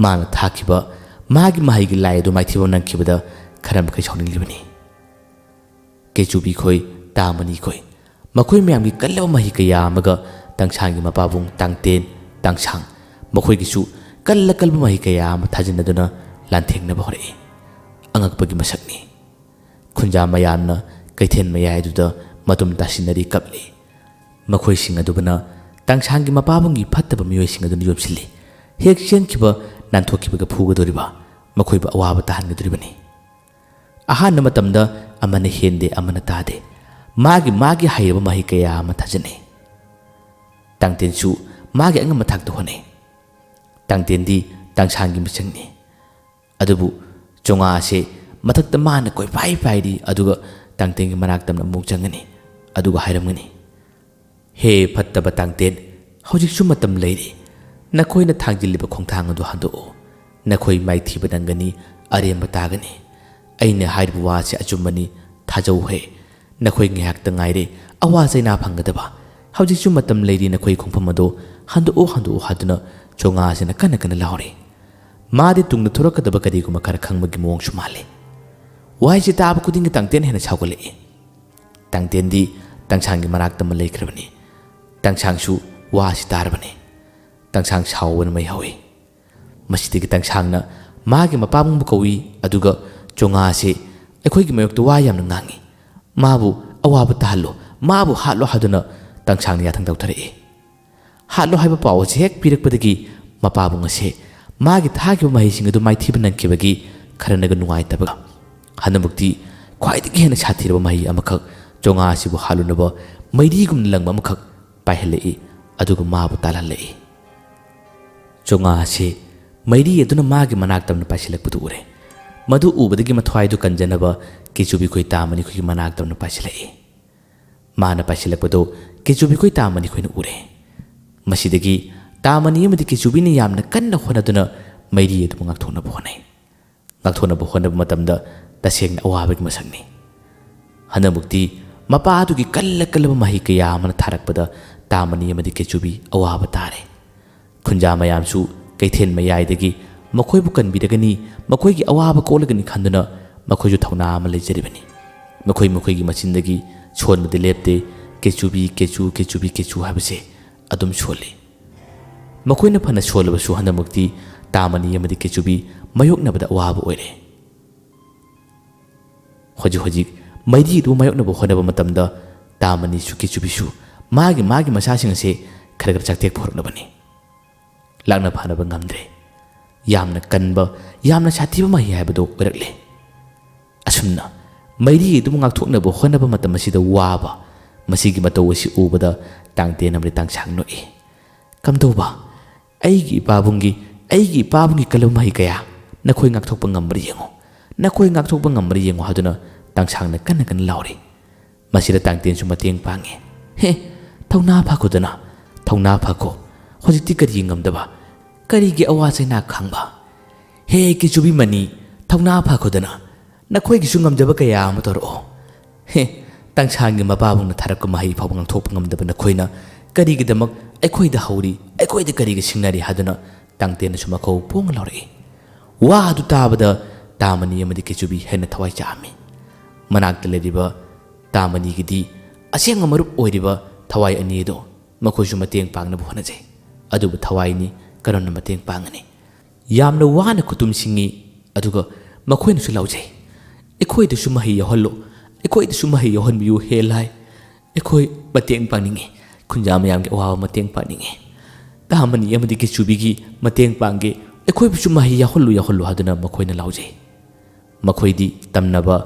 ꯃꯥꯅ ꯊꯥꯈꯤꯕ ꯃꯥꯒꯤ ꯃꯍꯩꯒꯤ ꯂꯥꯏ ꯑꯗꯨ ꯃꯥꯏꯊꯤꯕ ꯅꯪꯈꯤꯕꯗ ꯈꯔ ꯃꯈꯩ ꯁꯥꯎꯅꯤꯡꯂꯤꯕꯅꯤ꯫ ꯀꯦꯆꯨꯕꯤ ꯈꯣꯏ, ꯇꯥꯃꯅꯤ ꯈꯣꯏ, ꯃꯈꯣꯏ ꯃꯌꯥꯝꯒꯤ ꯀꯜꯂꯕ ꯃꯍꯩ ꯀꯌꯥ ꯑꯃꯒ ꯇꯪꯁꯥꯡꯒꯤ ꯃꯄꯥꯕꯨꯡ ꯇꯥꯡꯇꯦꯟ, ꯇꯥꯡꯁꯥꯡ ꯃꯈꯣꯏꯒꯤꯁꯨ ꯀꯜꯂ ꯀꯜꯕ ꯃꯍꯩ ꯀꯌꯥ ꯑꯃ ꯊꯥꯖꯤꯟꯅꯗꯨꯅ ꯂꯥꯟꯊꯦꯡꯅꯕ ꯍꯧꯔꯛꯏ꯫ ꯑꯉꯛꯄꯒꯤ ꯃꯁꯛꯅꯤ꯫ ꯈꯨꯟꯖꯥ ꯃꯌꯥꯝꯅ ꯀꯩꯊꯦꯜ ꯃꯌꯥꯏꯗꯨꯗ ꯃꯇꯨꯝ ꯇꯥꯁꯤꯟꯅꯔꯤ, ꯀꯞꯂꯤ꯫ ꯃꯈꯣꯏꯁꯤꯡ ꯑꯗꯨꯕꯨꯅ ꯇꯪꯁꯥꯡꯒꯤ ꯃꯄꯥꯕꯨꯡꯒꯤ ꯐꯠꯇꯕ ꯃꯤꯑꯣꯏꯁꯤꯡ ꯑꯗꯨꯅ ꯌꯣꯝꯁꯤꯜꯂꯤ꯫ ꯍꯦꯛ ꯆꯦꯟꯈꯤꯕ ꯅꯥꯟꯊꯣꯛꯈꯤꯕꯒ ꯐꯨꯒꯗꯣꯔꯤꯕ, ꯃꯈꯣꯏꯕꯨ ꯑꯋꯥꯕ ꯇꯥꯍꯟꯒꯗꯣꯔꯤꯕꯅꯤ꯫ ꯑꯍꯥꯟꯕ ꯃꯇꯝꯗ ꯑꯃꯅ ꯍꯦꯟꯗꯦ, ꯑꯃꯅ ꯇꯥꯗꯦ, ꯃꯥꯒꯤ ꯃꯥꯒꯤ ꯍꯩꯔꯕ ꯃꯍꯩ ꯀꯌꯥ ꯑꯃ ꯊꯥꯖꯟꯅꯩ꯫ ꯇꯥꯡꯇꯦꯟꯁꯨ ꯃꯥꯒꯤ ꯑꯉꯝꯕ ꯊꯥꯛꯇ ꯍꯣꯠꯅꯩ꯫ ꯇꯥꯡꯇꯦꯟꯗꯤ ꯇꯪꯁꯥꯡꯒꯤ ꯃꯤꯆꯪꯅꯤ꯫ ꯑꯗꯨꯕꯨ ꯆꯣꯉꯥ ꯑꯁꯤ ꯃꯊꯛꯇ ꯃꯥꯅ ꯀꯣꯏꯄꯥꯏ ꯄꯥꯏꯔꯤ, ꯑꯗꯨꯒ ꯇꯥꯡꯇꯦꯟꯒꯤ ꯃꯅꯥꯛ ꯇꯝꯅ ꯑꯃꯨꯛ ꯆꯪꯒꯅꯤ, ꯑꯗꯨꯒ ꯍꯥꯏꯔꯝꯒꯅꯤ, "ꯍꯦ ꯐꯠꯇꯕ ꯇꯥꯡꯇꯦꯟ, ꯍꯧꯖꯤꯛꯁꯨ ꯃꯇꯝ ꯂꯩꯔꯤ꯫ ꯅꯈꯣꯏꯅ ꯊꯥꯡꯖꯤꯜꯂꯤꯕ ꯈꯣꯡꯊꯥꯡ ꯑꯗꯨ ꯍꯟꯗꯣꯛꯎ꯫ ꯅꯈꯣꯏ ꯃꯥꯏꯊꯤꯕ ꯅꯪꯒꯅꯤ, ꯑꯔꯦꯝꯕ ꯇꯥꯒꯅꯤ꯫ ꯑꯩꯅ ꯍꯥꯏꯔꯤꯕ ꯋꯥꯁꯤ ꯑꯆꯨꯝꯕꯅꯤ, ꯊꯥꯖꯧꯍꯦ꯫ ꯅꯈꯣꯏ ꯉꯥꯏꯍꯥꯛꯇ ꯉꯥꯏꯔꯦ ꯑꯋꯥ ꯆꯩꯅꯥ ꯐꯪꯒꯗꯕ꯫ ꯍꯧꯖꯤꯛꯁꯨ ꯃꯇꯝ ꯂꯩꯔꯤ, ꯅꯈꯣꯏ ꯈꯣꯡꯐꯝ ꯑꯗꯨ ꯍꯟꯗꯣꯛꯎ ꯍꯟꯗꯣꯛꯎ" ꯍꯥꯏꯗꯨꯅ ꯆꯣꯉꯥ ꯑꯁꯤꯅ ꯀꯟꯅ ꯀꯟꯅ ꯂꯥꯎꯔꯤ꯫ ꯃꯥꯗꯤ ꯇꯨꯡꯗ ꯊꯣꯔꯛꯀꯗꯕ ꯀꯔꯤꯒꯨꯝꯕ ꯈꯔ ꯈꯪꯕꯒꯤ ꯃꯑꯣꯡꯁꯨ ꯃꯥꯜꯂꯤ꯫ ꯋꯥꯍꯩꯁꯤ ꯇꯥꯕ ꯈꯨꯗꯤꯡꯒꯤ ꯇꯥꯡꯇꯦꯟ ꯍꯦꯟꯅ ꯁꯥꯎꯒꯠꯂꯛꯏ꯫ ꯇꯥꯡꯇꯦꯟꯗꯤ ꯇꯪꯁꯥꯡꯒꯤ ꯃꯅꯥꯛꯇ ꯑꯃ ꯂꯩꯈ꯭ꯔꯕꯅꯤ꯫ ꯇꯪꯁꯥꯡꯁꯨ ꯋꯥꯁꯤ ꯇꯥꯔꯕꯅꯤ꯫ ꯇꯪꯁꯥꯡ ꯁꯥꯎꯕꯅ ꯃꯩ ꯍꯧꯏ꯫ ꯃꯁꯤꯗꯒꯤ ꯇꯪꯁꯥꯡꯅ ꯃꯥꯒꯤ ꯃꯄꯥꯕꯨꯡꯕꯨ ꯀꯧꯏ, ꯑꯗꯨꯒ ꯆꯣꯉꯥ ꯑꯁꯤ ꯑꯩꯈꯣꯏꯒꯤ ꯃꯥꯌꯣꯛꯇ ꯋꯥ ꯌꯥꯝꯅ ꯉꯥꯡꯏ, ꯃꯥꯕꯨ ꯑꯋꯥꯕ ꯇꯥꯍꯜꯂꯣ, ꯃꯥꯕꯨ ꯍꯥꯠꯂꯣ ꯍꯥꯏꯗꯨꯅ ꯇꯪꯁꯥꯡꯅ ꯌꯥꯊꯪ ꯇꯧꯊꯔꯛꯏ꯫ ꯍꯥꯠꯂꯣ ꯍꯥꯏꯕ ꯄꯥꯎ ꯑꯁꯤ ꯍꯦꯛ ꯄꯤꯔꯛꯄꯗꯒꯤ ꯃꯄꯥꯕꯨꯡ ꯑꯁꯤ ꯃꯥꯒꯤ ꯊꯥꯈꯤꯕ ꯃꯍꯩꯁꯤꯡ ꯑꯗꯨ ꯃꯥꯏꯊꯤꯕ ꯅꯪꯈꯤꯕꯒꯤ ꯈꯔꯅꯒ ꯅꯨꯡꯉꯥꯏꯇꯕꯒ ꯍꯟꯗꯛꯃꯛꯇꯤ ꯈ꯭ꯋꯥꯏꯗꯒꯤ ꯍꯦꯟꯅ ꯁꯥꯊꯤꯔꯕ ꯃꯍꯩ ꯑꯃꯈꯛ ꯆꯣꯉꯥ ꯑꯁꯤꯕꯨ ꯍꯥꯠꯂꯨꯅꯕ ꯃꯩꯔꯤꯒꯨꯝꯅ ꯂꯪꯕ ꯑꯃꯈꯛ ꯄꯥꯏꯍꯜꯂꯛꯏ, ꯑꯗꯨꯒ ꯃꯥꯕꯨ ꯇꯥꯜꯍꯜꯂꯛꯏ꯫ ꯆꯣꯉꯥ ꯑꯁꯤ ꯃꯩꯔꯤ ꯑꯗꯨꯅ ꯃꯥꯒꯤ ꯃꯅꯥꯛ ꯇꯝꯅ ꯄꯥꯏꯁꯤꯜꯂꯛꯄꯗꯨ ꯎꯔꯦ꯫ ꯃꯗꯨ ꯎꯕꯗꯒꯤ ꯃꯊ꯭ꯋꯥꯏꯗꯨ ꯀꯟꯖꯅꯕ ꯀꯦꯆꯨꯕꯤ ꯈꯣꯏ, ꯇꯥꯃꯅꯤ ꯈꯣꯏꯒꯤ ꯃꯅꯥꯛ ꯇꯝꯅ ꯄꯥꯏꯁꯤꯜꯂꯛꯏ꯫ ꯃꯥꯅ ꯄꯥꯏꯁꯤꯜꯂꯛꯄꯗꯨ ꯀꯦꯆꯨꯕꯤ ꯈꯣꯏ, ꯇꯥꯃꯅꯤ ꯈꯣꯏꯅ ꯎꯔꯦ꯫ ꯃꯁꯤꯗꯒꯤ ꯇꯥꯃꯅꯤ ꯑꯃꯗꯤ ꯀꯦꯆꯨꯕꯤꯅ ꯌꯥꯝꯅ ꯀꯟꯅ ꯍꯣꯠꯅꯗꯨꯅ ꯃꯩꯔꯤ ꯑꯗꯨꯕꯨ ꯉꯥꯛꯊꯣꯛꯅꯕ ꯍꯣꯠꯅꯩ꯫ ꯉꯥꯛꯊꯣꯛꯅꯕ ꯍꯣꯠꯅꯕ ꯃꯇꯝꯗ ꯇꯁꯦꯡꯅ ꯑꯋꯥꯕꯒꯤ ꯃꯁꯛꯅꯤ꯫ ꯍꯟꯗꯛꯃꯛꯇꯤ ꯃꯄꯥ ꯑꯗꯨꯒꯤ ꯀꯜꯂ ꯀꯜꯂꯕ ꯃꯍꯩ ꯀꯌꯥ ꯑꯃꯅ ꯊꯥꯔꯛꯄꯗ ꯇꯥꯃꯅꯤ ꯑꯃꯗꯤ ꯀꯦꯆꯨꯕꯤ ꯑꯋꯥꯕ ꯇꯥꯔꯦ꯫ ꯈꯨꯟꯖꯥ ꯃꯌꯥꯝꯁꯨ ꯀꯩꯊꯦꯜ ꯃꯌꯥꯏꯗꯒꯤ ꯃꯈꯣꯏꯕꯨ ꯀꯟꯕꯤꯔꯒꯅꯤ, ꯃꯈꯣꯏꯒꯤ ꯑꯋꯥꯕ ꯀꯣꯛꯂꯒꯅꯤ ꯈꯟꯗꯨꯅ ꯃꯈꯣꯏꯁꯨ ꯊꯧꯅꯥ ꯑꯃ ꯂꯩꯖꯔꯤꯕꯅꯤ ꯃꯈꯣꯏꯒꯤ ꯃꯆꯤꯟꯗꯒꯤ ꯁꯣꯟꯕꯗꯤ ꯂꯦꯞꯇꯦ ꯀꯦꯆꯨꯕꯤ ꯀꯦꯆꯨ ꯀꯦꯆꯨꯕꯤ ꯀꯦꯆꯨ ꯍꯥꯏꯕꯁꯦ ꯑꯗꯨꯝ ꯁꯣꯜꯂꯤ ꯃꯈꯣꯏꯅ ꯐꯅ ꯁꯣꯜꯂꯕꯁꯨ ꯍꯟꯗꯛꯃꯛꯇꯤ ꯇꯥꯃꯅꯤ ꯑꯃꯗꯤ ꯀꯦꯆꯨꯕꯤ ꯃꯥꯌꯣꯛꯅꯕꯗ ꯑꯋꯥꯕ ꯑꯣꯏꯔꯦ ꯍꯧꯖꯤꯛ ꯃꯩꯔꯤ ꯑꯗꯨ ꯃꯥꯌꯣꯛꯅꯕ ꯍꯣꯠꯅꯕ ꯃꯇꯝꯗ ꯇꯥꯃꯅꯤꯁꯨ ꯀꯦꯆꯨꯕꯤꯁꯨ ꯃꯥꯒꯤ ꯃꯆꯥꯁꯤꯡ ꯑꯁꯤ ꯈꯔ ꯆꯥꯛꯊꯦꯛꯄ ꯍꯧꯔꯛꯂꯕꯅꯤ ꯂꯥꯛꯅ ꯐꯥꯅꯕ ꯉꯝꯗ꯭ꯔꯦ ꯌꯥꯝꯅ ꯀꯟꯕ ꯌꯥꯝꯅ ꯁꯥꯊꯤꯕ ꯃꯍꯤ ꯍꯥꯏꯕꯗꯨ ꯑꯣꯏꯔꯛꯂꯦ ꯑꯁꯨꯝꯅ ꯃꯩꯔꯤ ꯑꯗꯨꯕꯨ ꯉꯥꯛꯊꯣꯛꯅꯕ ꯍꯣꯠꯅꯕ ꯃꯇꯝ ꯑꯁꯤꯗ ꯋꯥꯕ ꯃꯁꯤꯒꯤ ꯃꯇꯧ ꯑꯁꯤ ꯎꯕꯗ ꯇꯥꯡꯇꯦꯟ ꯑꯃꯗꯤ ꯇꯥꯡꯁꯥꯡ ꯅꯣꯛꯏ ꯀꯝꯗꯧꯕ ꯑꯩꯒꯤ ꯏꯄꯥꯕꯨꯡꯒꯤ ꯀꯜꯂꯕ ꯃꯍꯩ ꯀꯌꯥ ꯅꯈꯣꯏ ꯉꯥꯛꯊꯣꯛꯄ ꯉꯝꯕ꯭ꯔꯥ ꯌꯦꯡꯉꯨ ꯅꯈꯣꯏ ꯉꯥꯛꯊꯣꯛꯄ ꯉꯝꯕ꯭ꯔꯥ ꯌꯦꯡꯉꯨ ꯍꯥꯏꯗꯨꯅ ꯇꯥꯡꯁꯥꯡꯅ ꯀꯟꯅ ꯂꯥꯎꯔꯤ ꯃꯁꯤꯗ ꯇꯥꯡꯇꯦꯟꯁꯨ ꯃꯇꯦꯡ ꯄꯥꯡꯉꯤ ꯍꯦ ꯊꯧꯅꯥ ꯐꯥꯈꯣꯗꯅ ꯊꯧꯅꯥ ꯐꯥꯈꯣ ꯍꯧꯖꯤꯛꯇꯤ ꯀꯔꯤ ꯉꯝꯗꯕ ꯀꯔꯤꯒꯤ ꯑꯋꯥ ꯆꯩꯅꯥ ꯈꯥꯡꯕ ꯍꯦ ꯀꯦꯆꯨꯕꯤ ꯃꯅꯤ ꯊꯧꯅꯥ ꯐꯥꯈꯣꯗꯅ ꯅꯈꯣꯏꯒꯤꯁꯨ ꯉꯝꯖꯕ ꯀꯌꯥ ꯑꯃ ꯇꯧꯔꯛꯑꯣ ꯍꯦ ꯇꯥꯡꯁꯥꯡꯒꯤ ꯃꯄꯥꯕꯨꯡꯅ ꯊꯥꯔꯛꯄ ꯃꯍꯩ ꯐꯥꯎꯕ ꯉꯥꯡꯊꯣꯛꯄ ꯉꯝꯗꯕ ꯅꯈꯣꯏꯅ ꯀꯔꯤꯒꯤꯗꯃꯛ ꯑꯩꯈꯣꯏꯗ ꯍꯧꯔꯤ ꯑꯩꯈꯣꯏꯗ ꯀꯔꯤꯒꯤ ꯁꯤꯡꯅꯔꯤ ꯍꯥꯏꯗꯨꯅ ꯇꯥꯡꯇꯦꯟꯅꯁꯨ ꯃꯈꯧ ꯄꯣꯡꯅ ꯂꯥꯎꯔꯛꯏ ꯋꯥ ꯑꯗꯨ ꯇꯥꯕꯗ ꯇꯥꯃꯅꯤ ꯑꯃꯗꯤ ꯀꯦꯆꯨꯕꯤ ꯍꯦꯟꯅ ꯊꯋꯥꯏ ꯆꯥꯛꯑꯝꯃꯤ ꯃꯅꯥꯛꯇ ꯂꯩꯔꯤꯕ ꯇꯥꯃꯅꯤꯒꯤꯗꯤ ꯑꯁꯦꯡꯕ ꯃꯔꯨꯞ ꯑꯣꯏꯔꯤꯕ ꯊꯋꯥꯏ ꯑꯅꯤ ꯑꯗꯨ ꯃꯈꯣꯏꯁꯨ ꯃꯇꯦꯡ ꯄꯥꯡꯅꯕ ꯍꯣꯠꯅꯖꯩ ꯑꯗꯨꯕꯨ ꯊꯋꯥꯏꯅꯤ ꯀꯔꯝꯅ ꯃꯇꯦꯡ ꯄꯥꯡꯒꯅꯤ ꯌꯥꯝꯅ ꯋꯥꯅ ꯈꯨꯇꯨꯝ ꯁꯤꯡꯉꯤ ꯑꯗꯨꯒ ꯃꯈꯣꯏꯅꯁꯨ ꯂꯥꯎꯖꯩ ꯑꯩꯈꯣꯏꯗꯁꯨ ꯃꯍꯩ ꯌꯥꯎꯍꯜꯂꯣ ꯑꯩꯈꯣꯏꯗꯁꯨ ꯃꯍꯩ ꯌꯥꯎꯍꯟꯕꯤꯌꯨ ꯍꯦ ꯂꯥꯏ ꯑꯩꯈꯣꯏ ꯃꯇꯦꯡ ꯄꯥꯡꯅꯤꯡꯉꯤ ꯈꯨꯟꯖꯥ ꯃꯌꯥꯝꯒꯤ ꯑꯋꯥꯕ ꯃꯇꯦꯡ ꯄꯥꯡꯅꯤꯡꯉꯤ ꯇꯥꯃꯅꯤ ꯑꯃꯗꯤ ꯀꯦꯆꯨꯕꯤꯒꯤ ꯃꯇꯦꯡ ꯄꯥꯡꯒꯦ ꯑꯩꯈꯣꯏꯕꯨꯁꯨ ꯃꯍꯩ ꯌꯥꯎꯍꯜꯂꯨ ꯍꯥꯏꯗꯨꯅ ꯃꯈꯣꯏꯅ ꯂꯥꯎꯖꯩ ꯃꯈꯣꯏꯗꯤ ꯇꯝꯅꯕ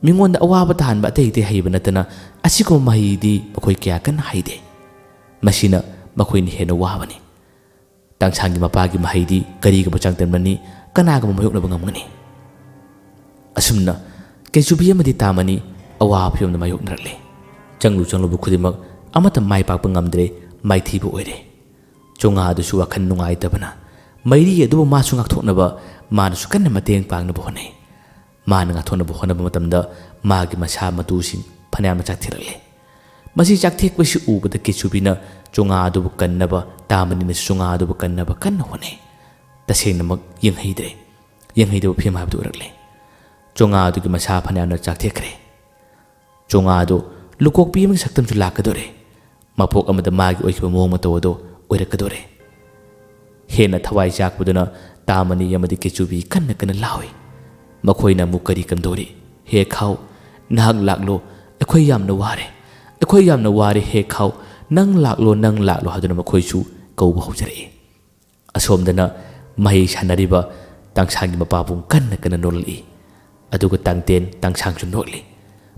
ꯃꯤꯉꯣꯟꯗ ꯑꯋꯥꯕ ꯇꯥꯍꯟꯕ ꯑꯇꯩ ꯍꯩꯕ ꯅꯠꯇꯅ ꯑꯁꯤꯒꯨꯝꯕ ꯃꯍꯩꯗꯤ ꯃꯈꯣꯏ ꯀꯌꯥ ꯀꯟꯅ ꯍꯩꯗꯦ ꯃꯁꯤꯅ ꯃꯈꯣꯏꯅ ꯍꯦꯟꯅ ꯋꯥꯕꯅꯤ ꯇꯥꯡꯁꯥꯡꯒꯤ ꯃꯄꯥꯒꯤ ꯃꯍꯩꯗꯤ ꯀꯔꯤꯒꯕꯨ ꯆꯥꯡꯗꯝꯅꯅꯤ ꯀꯅꯥꯒꯕꯨ ꯃꯥꯌꯣꯛꯅꯕ ꯉꯝꯒꯅꯤ ꯑꯁꯨꯝꯅ ꯀꯦꯆꯨꯕꯤ ꯑꯃꯗꯤ ꯇꯥꯃꯅꯤ ꯑꯋꯥꯕ ꯐꯤꯚꯝꯗ ꯃꯥꯌꯣꯛꯅꯔꯛꯂꯦ ꯆꯪꯂꯨꯕ ꯈꯨꯗꯤꯡꯃꯛ ꯑꯃꯠꯇ ꯃꯥꯏ ꯄꯥꯛꯄ ꯉꯝꯗ꯭ꯔꯦ ꯃꯥꯏꯊꯤꯕ ꯑꯣꯏꯔꯦ ꯆꯣꯉꯥ ꯑꯗꯨꯁꯨ ꯋꯥꯈꯜ ꯅꯨꯡꯉꯥꯏꯇꯕꯅ ꯃꯩꯔꯤ ꯑꯗꯨꯕꯨ ꯃꯥꯁꯨ ꯉꯥꯛꯊꯣꯛꯅꯕ ꯃꯥꯅꯁꯨ ꯀꯟꯅ ꯃꯇꯦꯡ ꯄꯥꯡꯅꯕ ꯍꯣꯠꯅꯩ ꯃꯥꯅ ꯉꯥꯛꯊꯣꯛꯅꯕ ꯍꯣꯠꯅꯕ ꯃꯇꯝꯗ ꯃꯥꯒꯤ ꯃꯁꯥ ꯃꯇꯨꯁꯤꯡ ꯐꯅꯌꯥꯝꯅ ꯆꯥꯛꯊꯦꯛꯂꯛꯂꯦ ꯃꯁꯤ ꯆꯥꯛꯊꯦꯛꯄꯁꯤ ꯎꯕꯗ ꯀꯦꯆꯨꯕꯤꯅ ꯆꯣꯉꯥ ꯑꯗꯨꯕꯨ ꯀꯟꯅꯕ ꯇꯥꯃꯅꯤꯅꯁꯨ ꯆꯣꯉꯥ ꯑꯗꯨꯕꯨ ꯀꯟꯅꯕ ꯀꯟꯅ ꯍꯣꯠꯅꯩ ꯇꯁꯦꯡꯅꯃꯛ ꯌꯦꯡꯍꯩꯗꯕ ꯐꯤꯚꯝ ꯍꯥꯏꯕꯗꯨ ꯑꯣꯏꯔꯛꯂꯦ ꯆꯣꯉꯥ ꯑꯗꯨꯒꯤ ꯃꯁꯥ ꯐꯅꯌꯥꯝꯅ ꯆꯥꯛꯊꯦꯛꯈ꯭ꯔꯦ ꯆꯣꯉꯥ ꯑꯗꯨ ꯂꯨꯀꯣꯛꯄꯤ ꯑꯃꯒꯤ ꯁꯛꯇꯝꯁꯨ ꯂꯥꯛꯀꯗꯣꯔꯦ ꯃꯄꯣꯛ ꯑꯃꯗ ꯃꯥꯒꯤ ꯑꯣꯏꯈꯤꯕ ꯃꯑꯣꯡ ꯃꯇꯧ ꯑꯗꯨ ꯑꯣꯏꯔꯛꯀꯗꯣꯔꯦ ꯍꯦꯟꯅ ꯊꯋꯥꯏ ꯆꯥꯛꯄꯗꯨꯅ ꯇꯥꯃꯅꯤ ꯑꯃꯗꯤ ꯀꯦꯆꯨꯕꯤ ꯀꯟꯅ ꯂꯥꯎꯏ ꯃꯈꯣꯏꯅ ꯑꯃꯨꯛ ꯀꯔꯤ ꯀꯝꯗꯧꯔꯤ ꯍꯦ ꯈꯥꯎ ꯅꯍꯥꯛ ꯂꯥꯛꯂꯣ ꯑꯩꯈꯣꯏ ꯌꯥꯝꯅ ꯋꯥꯔꯦ ꯍꯦ ꯈꯥꯎ ꯅꯪ ꯂꯥꯛꯂꯣ ꯍꯥꯏꯗꯨꯅ ꯃꯈꯣꯏꯁꯨ ꯀꯧꯕ ꯍꯧꯖꯔꯛꯏ ꯑꯁꯣꯝꯗꯅ ꯃꯍꯩ ꯁꯥꯟꯅꯔꯤꯕ ꯇꯥꯡꯁꯥꯡꯒꯤ ꯃꯄꯥꯕꯨꯡ ꯀꯟꯅ ꯅꯣꯛꯂꯛꯏ ꯑꯗꯨꯒ ꯇꯥꯡꯇꯦꯟ ꯇꯥꯡꯁꯥꯡꯁꯨ ꯅꯣꯛꯂꯤ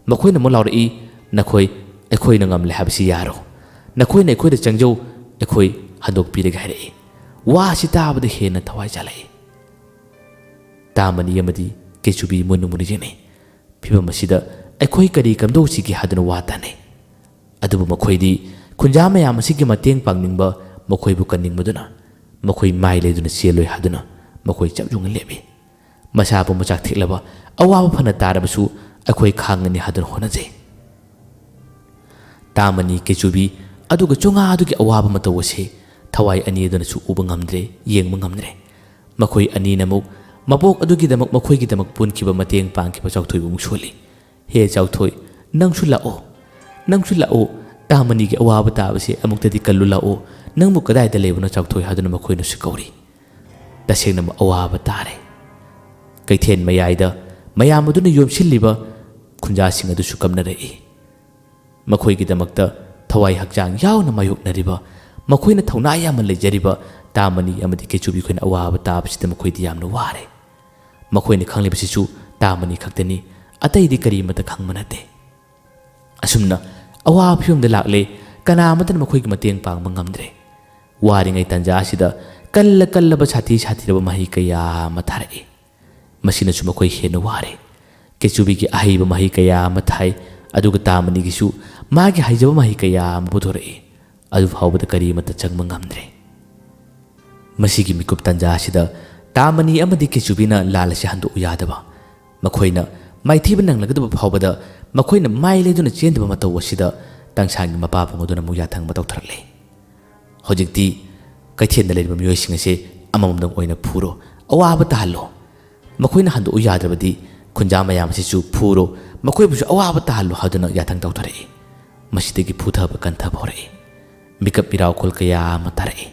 ꯃꯈꯣꯏꯅ ꯑꯃꯨꯛ ꯂꯥꯎꯔꯛꯏ ꯑꯩꯈꯣꯏꯅ ꯉꯝꯂꯦ ꯍꯥꯏꯕꯁꯤ ꯌꯥꯔꯣ ꯅꯈꯣꯏꯅ ꯑꯩꯈꯣꯏꯗ ꯆꯪꯖꯧ ꯑꯩꯈꯣꯏ ꯍꯟꯗꯣꯛꯄꯤꯔꯒꯦ ꯍꯥꯏꯔꯛꯏ ꯋꯥꯁꯤ ꯇꯥꯕꯗ ꯍꯦꯟꯅ ꯊꯋꯥꯏ ꯆꯥꯜꯂꯛꯏ ꯇꯥꯃꯅꯤ ꯑꯃꯗꯤ ꯀꯦꯆꯨꯕꯤ ꯃꯨꯟꯅ ꯌꯦꯡꯅꯩ ꯐꯤꯚꯝ ꯑꯁꯤꯗ ꯑꯩꯈꯣꯏ ꯀꯔꯤ ꯀꯝꯗꯧꯁꯤꯒꯦ ꯍꯥꯏꯗꯨꯅ ꯋꯥ ꯇꯥꯅꯩ ꯑꯗꯨꯕꯨ ꯃꯈꯣꯏꯗꯤ ꯈꯨꯟꯖꯥ ꯃꯌꯥꯝ ꯑꯁꯤꯒꯤ ꯃꯇꯦꯡ ꯄꯥꯡꯅꯤꯡꯕ ꯃꯈꯣꯏꯕꯨ ꯀꯟꯅꯤꯡꯕꯗꯨꯅ ꯃꯈꯣꯏ ꯃꯥꯏ ꯂꯩꯗꯨꯅ ꯆꯦꯜꯂꯣꯏ ꯍꯥꯏꯗꯨꯅ ꯃꯈꯣꯏ ꯆꯞ ꯌꯨꯡꯅ ꯂꯦꯞꯄꯤ ꯃꯁꯥ ꯄꯨꯝꯕ ꯆꯥꯛꯊꯦꯛꯂꯕ ꯑꯋꯥꯕ ꯐꯅ ꯇꯥꯔꯕꯁꯨ ꯑꯩꯈꯣꯏ ꯈꯥꯡꯒꯅꯤ ꯍꯥꯏꯗꯨꯅ ꯍꯣꯠꯅꯖꯩ ꯇꯥꯃꯅꯤ ꯀꯦꯆꯨꯕꯤ ꯑꯗꯨꯒ ꯆꯣꯉꯥ ꯑꯗꯨꯒꯤ ꯑꯋꯥꯕ ꯃꯇꯧ ꯑꯁꯤ ꯊꯋꯥꯏ ꯑꯅꯤ ꯑꯗꯨꯅꯁꯨ ꯎꯕ ꯉꯝꯗ꯭ꯔꯦ ꯌꯦꯡꯕ ꯉꯝꯗ꯭ꯔꯦ ꯃꯈꯣꯏ ꯑꯅꯤꯅ ꯑꯃꯨꯛ ꯃꯄꯣꯛ ꯑꯗꯨꯒꯤꯗꯃꯛ ꯃꯈꯣꯏꯒꯤꯗꯃꯛ ꯄꯨꯟꯈꯤꯕ ꯃꯇꯦꯡ ꯄꯥꯡꯈꯤꯕ ꯆꯥꯎꯊꯣꯏꯕꯨ ꯑꯃꯨꯛ ꯁꯣꯜꯂꯤ ꯍꯦ ꯆꯥꯎꯊꯣꯏ ꯅꯪꯁꯨ ꯂꯥꯛꯑꯣ ꯇꯥꯃꯅꯤꯒꯤ ꯑꯋꯥꯕ ꯇꯥꯕꯁꯦ ꯑꯃꯨꯛꯇꯗꯤ ꯀꯜꯂꯨ ꯂꯥꯛꯑꯣ ꯅꯪꯕꯨ ꯀꯗꯥꯏꯗ ꯂꯩꯕꯅꯣ ꯆꯥꯎꯊꯣꯏ ꯍꯥꯏꯗꯨꯅ ꯃꯈꯣꯏꯅꯁꯨ ꯀꯧꯔꯤ ꯇꯁꯦꯡꯅ ꯑꯋꯥꯕ ꯇꯥꯔꯦ ꯀꯩꯊꯦꯜ ꯃꯌꯥꯏꯗ ꯃꯌꯥꯝ ꯑꯗꯨꯅ ꯌꯣꯝꯁꯤꯜꯂꯤꯕ ꯈꯨꯟꯖꯥꯁꯤꯡ ꯑꯗꯨꯁꯨ ꯀꯞꯅꯔꯛꯏ ꯃꯈꯣꯏꯒꯤꯗꯃꯛꯇ ꯊꯋꯥꯏ ꯍꯛꯆꯥꯡ ꯌꯥꯎꯅ ꯃꯥꯌꯣꯛꯅꯔꯤꯕ ꯃꯈꯣꯏꯅ ꯊꯧꯅꯥ ꯌꯥꯝꯅ ꯂꯩꯖꯔꯤꯕ ꯇꯥꯃꯅꯤ ꯑꯃꯗꯤ ꯀꯦꯆꯨꯕꯤ ꯈꯣꯏꯅ ꯑꯋꯥꯕ ꯇꯥꯕꯁꯤꯗ ꯃꯈꯣꯏꯗꯤ ꯌꯥꯝꯅ ꯋꯥꯔꯦ ꯃꯈꯣꯏꯅ ꯈꯪꯂꯤꯕꯁꯤꯁꯨ ꯇꯥꯃꯅꯤ ꯈꯛꯇꯅꯤ ꯑꯇꯩꯗꯤ ꯀꯔꯤꯃꯠꯇ ꯈꯪꯕ ꯅꯠꯇꯦ ꯑꯁꯨꯝꯅ ꯑꯋꯥꯕ ꯐꯤꯚꯝꯗ ꯂꯥꯛꯂꯦ ꯀꯅꯥ ꯑꯃꯠꯇꯅ ꯃꯈꯣꯏꯒꯤ ꯃꯇꯦꯡ ꯄꯥꯡꯕ ꯉꯝꯗ꯭ꯔꯦ ꯋꯥꯔꯤꯉꯩ ꯇꯥꯟꯖꯥ ꯑꯁꯤꯗ ꯀꯜꯂꯕ ꯁꯥꯊꯤꯔꯕ ꯃꯍꯩ ꯀꯌꯥ ꯑꯃ ꯊꯥꯔꯛꯏ ꯃꯁꯤꯅꯁꯨ ꯃꯈꯣꯏ ꯍꯦꯟꯅ ꯋꯥꯔꯦ ꯀꯦꯆꯨꯕꯤꯒꯤ ꯑꯍꯩꯕ ꯃꯍꯩ ꯀꯌꯥ ꯑꯃ ꯊꯥꯏ ꯑꯗꯨꯒ ꯇꯥꯃꯅꯤꯒꯤꯁꯨ ꯃꯥꯒꯤ ꯍꯩꯖꯕ ꯃꯍꯩ ꯀꯌꯥ ꯑꯃ ꯄꯨꯊꯣꯔꯛꯏ ꯑꯗꯨ ꯐꯥꯎꯕꯗ ꯀꯔꯤꯃꯠꯇ ꯆꯪꯕ ꯉꯝꯗ꯭ꯔꯦ ꯃꯁꯤꯒꯤ ꯃꯤꯀꯨꯞ ꯇꯥꯟꯖꯥ ꯑꯁꯤꯗ ꯇꯥꯃꯅꯤ ꯑꯃꯗꯤ ꯀꯦꯆꯨꯕꯤꯅ ꯂꯥꯜ ꯑꯁꯤ ꯍꯟꯗꯣꯛꯎ ꯌꯥꯗꯕ ꯃꯈꯣꯏꯅ ꯃꯥꯏꯊꯤꯕ ꯅꯪꯂꯒꯗꯕ ꯐꯥꯎꯕꯗ ꯃꯈꯣꯏꯅ ꯃꯥꯏ ꯂꯩꯗꯨꯅ ꯆꯦꯟꯗꯕ ꯃꯇꯧ ꯑꯁꯤꯗ ꯇꯥꯡꯁꯥꯡꯒꯤ ꯃꯄꯥꯕꯨꯡ ꯑꯗꯨꯅ ꯑꯃꯨꯛ ꯌꯥꯊꯪꯕ ꯇꯧꯊꯔꯛꯂꯦ ꯍꯧꯖꯤꯛꯇꯤ ꯀꯩꯊꯦꯜꯗ ꯂꯩꯔꯤꯕ ꯃꯤꯑꯣꯏꯁꯤꯡ ꯑꯁꯤ ꯑꯃꯃꯝꯗꯪ ꯑꯣꯏꯅ ꯐꯨꯔꯣ ꯑꯋꯥꯕ ꯇꯥꯍꯜꯂꯣ ꯃꯈꯣꯏꯅ ꯍꯟꯗꯣꯛꯎ ꯌꯥꯗ꯭ꯔꯕꯗꯤ ꯈꯨꯟꯖꯥ ꯃꯌꯥꯝꯁꯤꯁꯨ ꯐꯨꯔꯣ ꯃꯈꯣꯏꯕꯨꯁꯨ ꯑꯋꯥꯕ ꯇꯥꯍꯜꯂꯣ ꯍꯥꯏꯗꯨꯅ ꯌꯥꯊꯪ ꯇꯧꯊꯔꯛꯏ ꯃꯁꯤꯗꯒꯤ ꯐꯨꯊꯕ ꯀꯟꯊꯕ ꯍꯧꯔꯛꯏ ꯃꯤꯀꯞ ꯃꯤꯔꯥꯎꯈꯣꯜ ꯀꯌꯥ ꯑꯃ ꯇꯥꯔꯛꯏ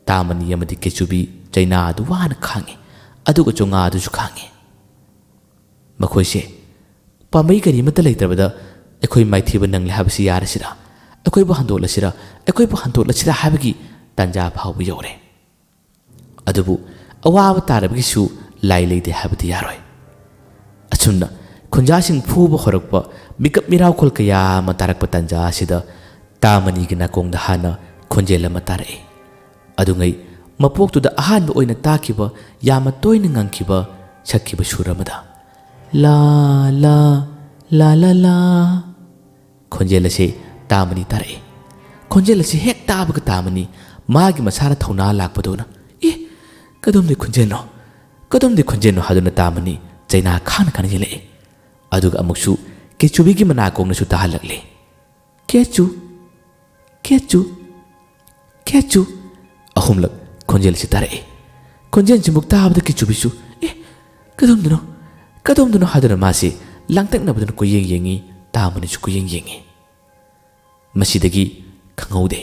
ꯇꯥꯃꯅꯤ ꯑꯃꯗꯤ ꯀꯦꯆꯨꯕꯤ ꯆꯩꯅꯥ ꯑꯗꯨ ꯋꯥꯅ ꯈꯥꯡꯉꯤ ꯑꯗꯨꯒ ꯆꯣꯉꯥ ꯑꯗꯨꯁꯨ ꯈꯥꯡꯉꯤ ꯃꯈꯣꯏꯁꯦ ꯄꯥꯝꯕꯩ ꯀꯔꯤꯃꯠꯇ ꯂꯩꯇ꯭ꯔꯕꯗ ꯑꯩꯈꯣꯏ ꯃꯥꯏꯊꯤꯕ ꯅꯪꯂꯦ ꯍꯥꯏꯕꯁꯤ ꯌꯥꯔꯁꯤꯔꯥ ꯑꯩꯈꯣꯏꯕꯨ ꯍꯟꯗꯣꯛꯂꯁꯤꯔꯥ ꯍꯥꯏꯕꯒꯤ ꯇꯥꯟꯖꯥ ꯐꯥꯎꯕ ꯌꯧꯔꯦ ꯑꯗꯨꯕꯨ ꯑꯋꯥꯕ ꯇꯥꯔꯕꯒꯤꯁꯨ ꯂꯥꯏ ꯂꯩꯇꯦ ꯍꯥꯏꯕꯗꯤ ꯌꯥꯔꯣꯏ ꯑꯁꯨꯝꯅ ꯈꯨꯟꯖꯥꯁꯤꯡ ꯐꯨꯕ ꯍꯧꯔꯛꯄ ꯃꯤꯀꯞ ꯃꯤꯔꯥꯎꯈꯣꯜ ꯀꯌꯥ ꯑꯃ ꯇꯥꯔꯛꯄ ꯇꯥꯟꯖꯥ ꯑꯁꯤꯗ ꯇꯥꯃꯅꯤꯒꯤ ꯅꯥꯀꯣꯡꯗ ꯍꯥꯟꯅ ꯈꯣꯟꯖꯦꯜ ꯑꯃ ꯇꯥꯔꯛꯏ ꯑꯗꯨꯉꯩ ꯃꯄꯣꯛꯇꯨꯗ ꯑꯍꯥꯟꯕ ꯑꯣꯏꯅ ꯇꯥꯈꯤꯕ ꯌꯥꯝꯅ ꯇꯣꯏꯅ ꯉꯪꯈꯤꯕ ꯁꯛꯈꯤꯕ ꯁꯨꯔ ꯑꯃꯗ ꯂꯥ ꯂꯥ ꯂꯥ ꯂꯥ ꯂꯥ ꯈꯣꯟꯖꯦꯜ ꯑꯁꯤ ꯇꯥꯃꯅꯤ ꯇꯥꯔꯛꯏ ꯈꯣꯟꯖꯦꯜ ꯑꯁꯤ ꯍꯦꯛ ꯇꯥꯕꯒ ꯇꯥꯃꯅꯤ ꯃꯥꯒꯤ ꯃꯁꯥꯅ ꯊꯧꯅꯥ ꯂꯥꯛꯄꯗꯧꯅ ꯀꯗꯣꯝꯗꯩ ꯈꯣꯟꯖꯦꯜꯅꯣ ꯍꯥꯏꯗꯨꯅ ꯇꯥꯃꯅꯤ ꯆꯩꯅꯥ ꯈꯥꯅ ꯌꯦꯜꯂꯛꯏ ꯑꯗꯨꯒ ꯑꯃꯨꯛꯁꯨ ꯀꯦꯆꯨꯕꯤꯒꯤ ꯃꯅꯥꯀꯣꯡꯅꯁꯨ ꯇꯥꯍꯜꯂꯛꯂꯤ ꯀꯦꯆꯨ ꯀꯦꯆꯨ ꯀꯦꯆꯨ ꯑꯍꯨꯝꯂꯛ ꯈꯣꯟꯖꯦꯜ ꯑꯁꯤ ꯇꯥꯔꯛꯏ ꯈꯣꯟꯖꯦꯜꯁꯤꯃꯨꯛ ꯇꯥꯕꯗ ꯀꯦꯆꯨꯕꯤꯁꯨ ꯀꯗꯣꯝꯗꯅꯣ ꯍꯥꯏꯗꯨꯅ ꯃꯥꯁꯤ ꯂꯥꯡꯇꯛꯅꯕꯗꯨꯅ ꯀꯣꯏꯌꯦꯡ ꯌꯦꯡꯉꯤ ꯇꯥꯃꯅꯤꯁꯨ ꯀꯣꯏꯌꯦꯡ ꯌꯦꯡꯉꯤ ꯃꯁꯤꯗꯒꯤ ꯈꯪꯍꯧꯗꯦ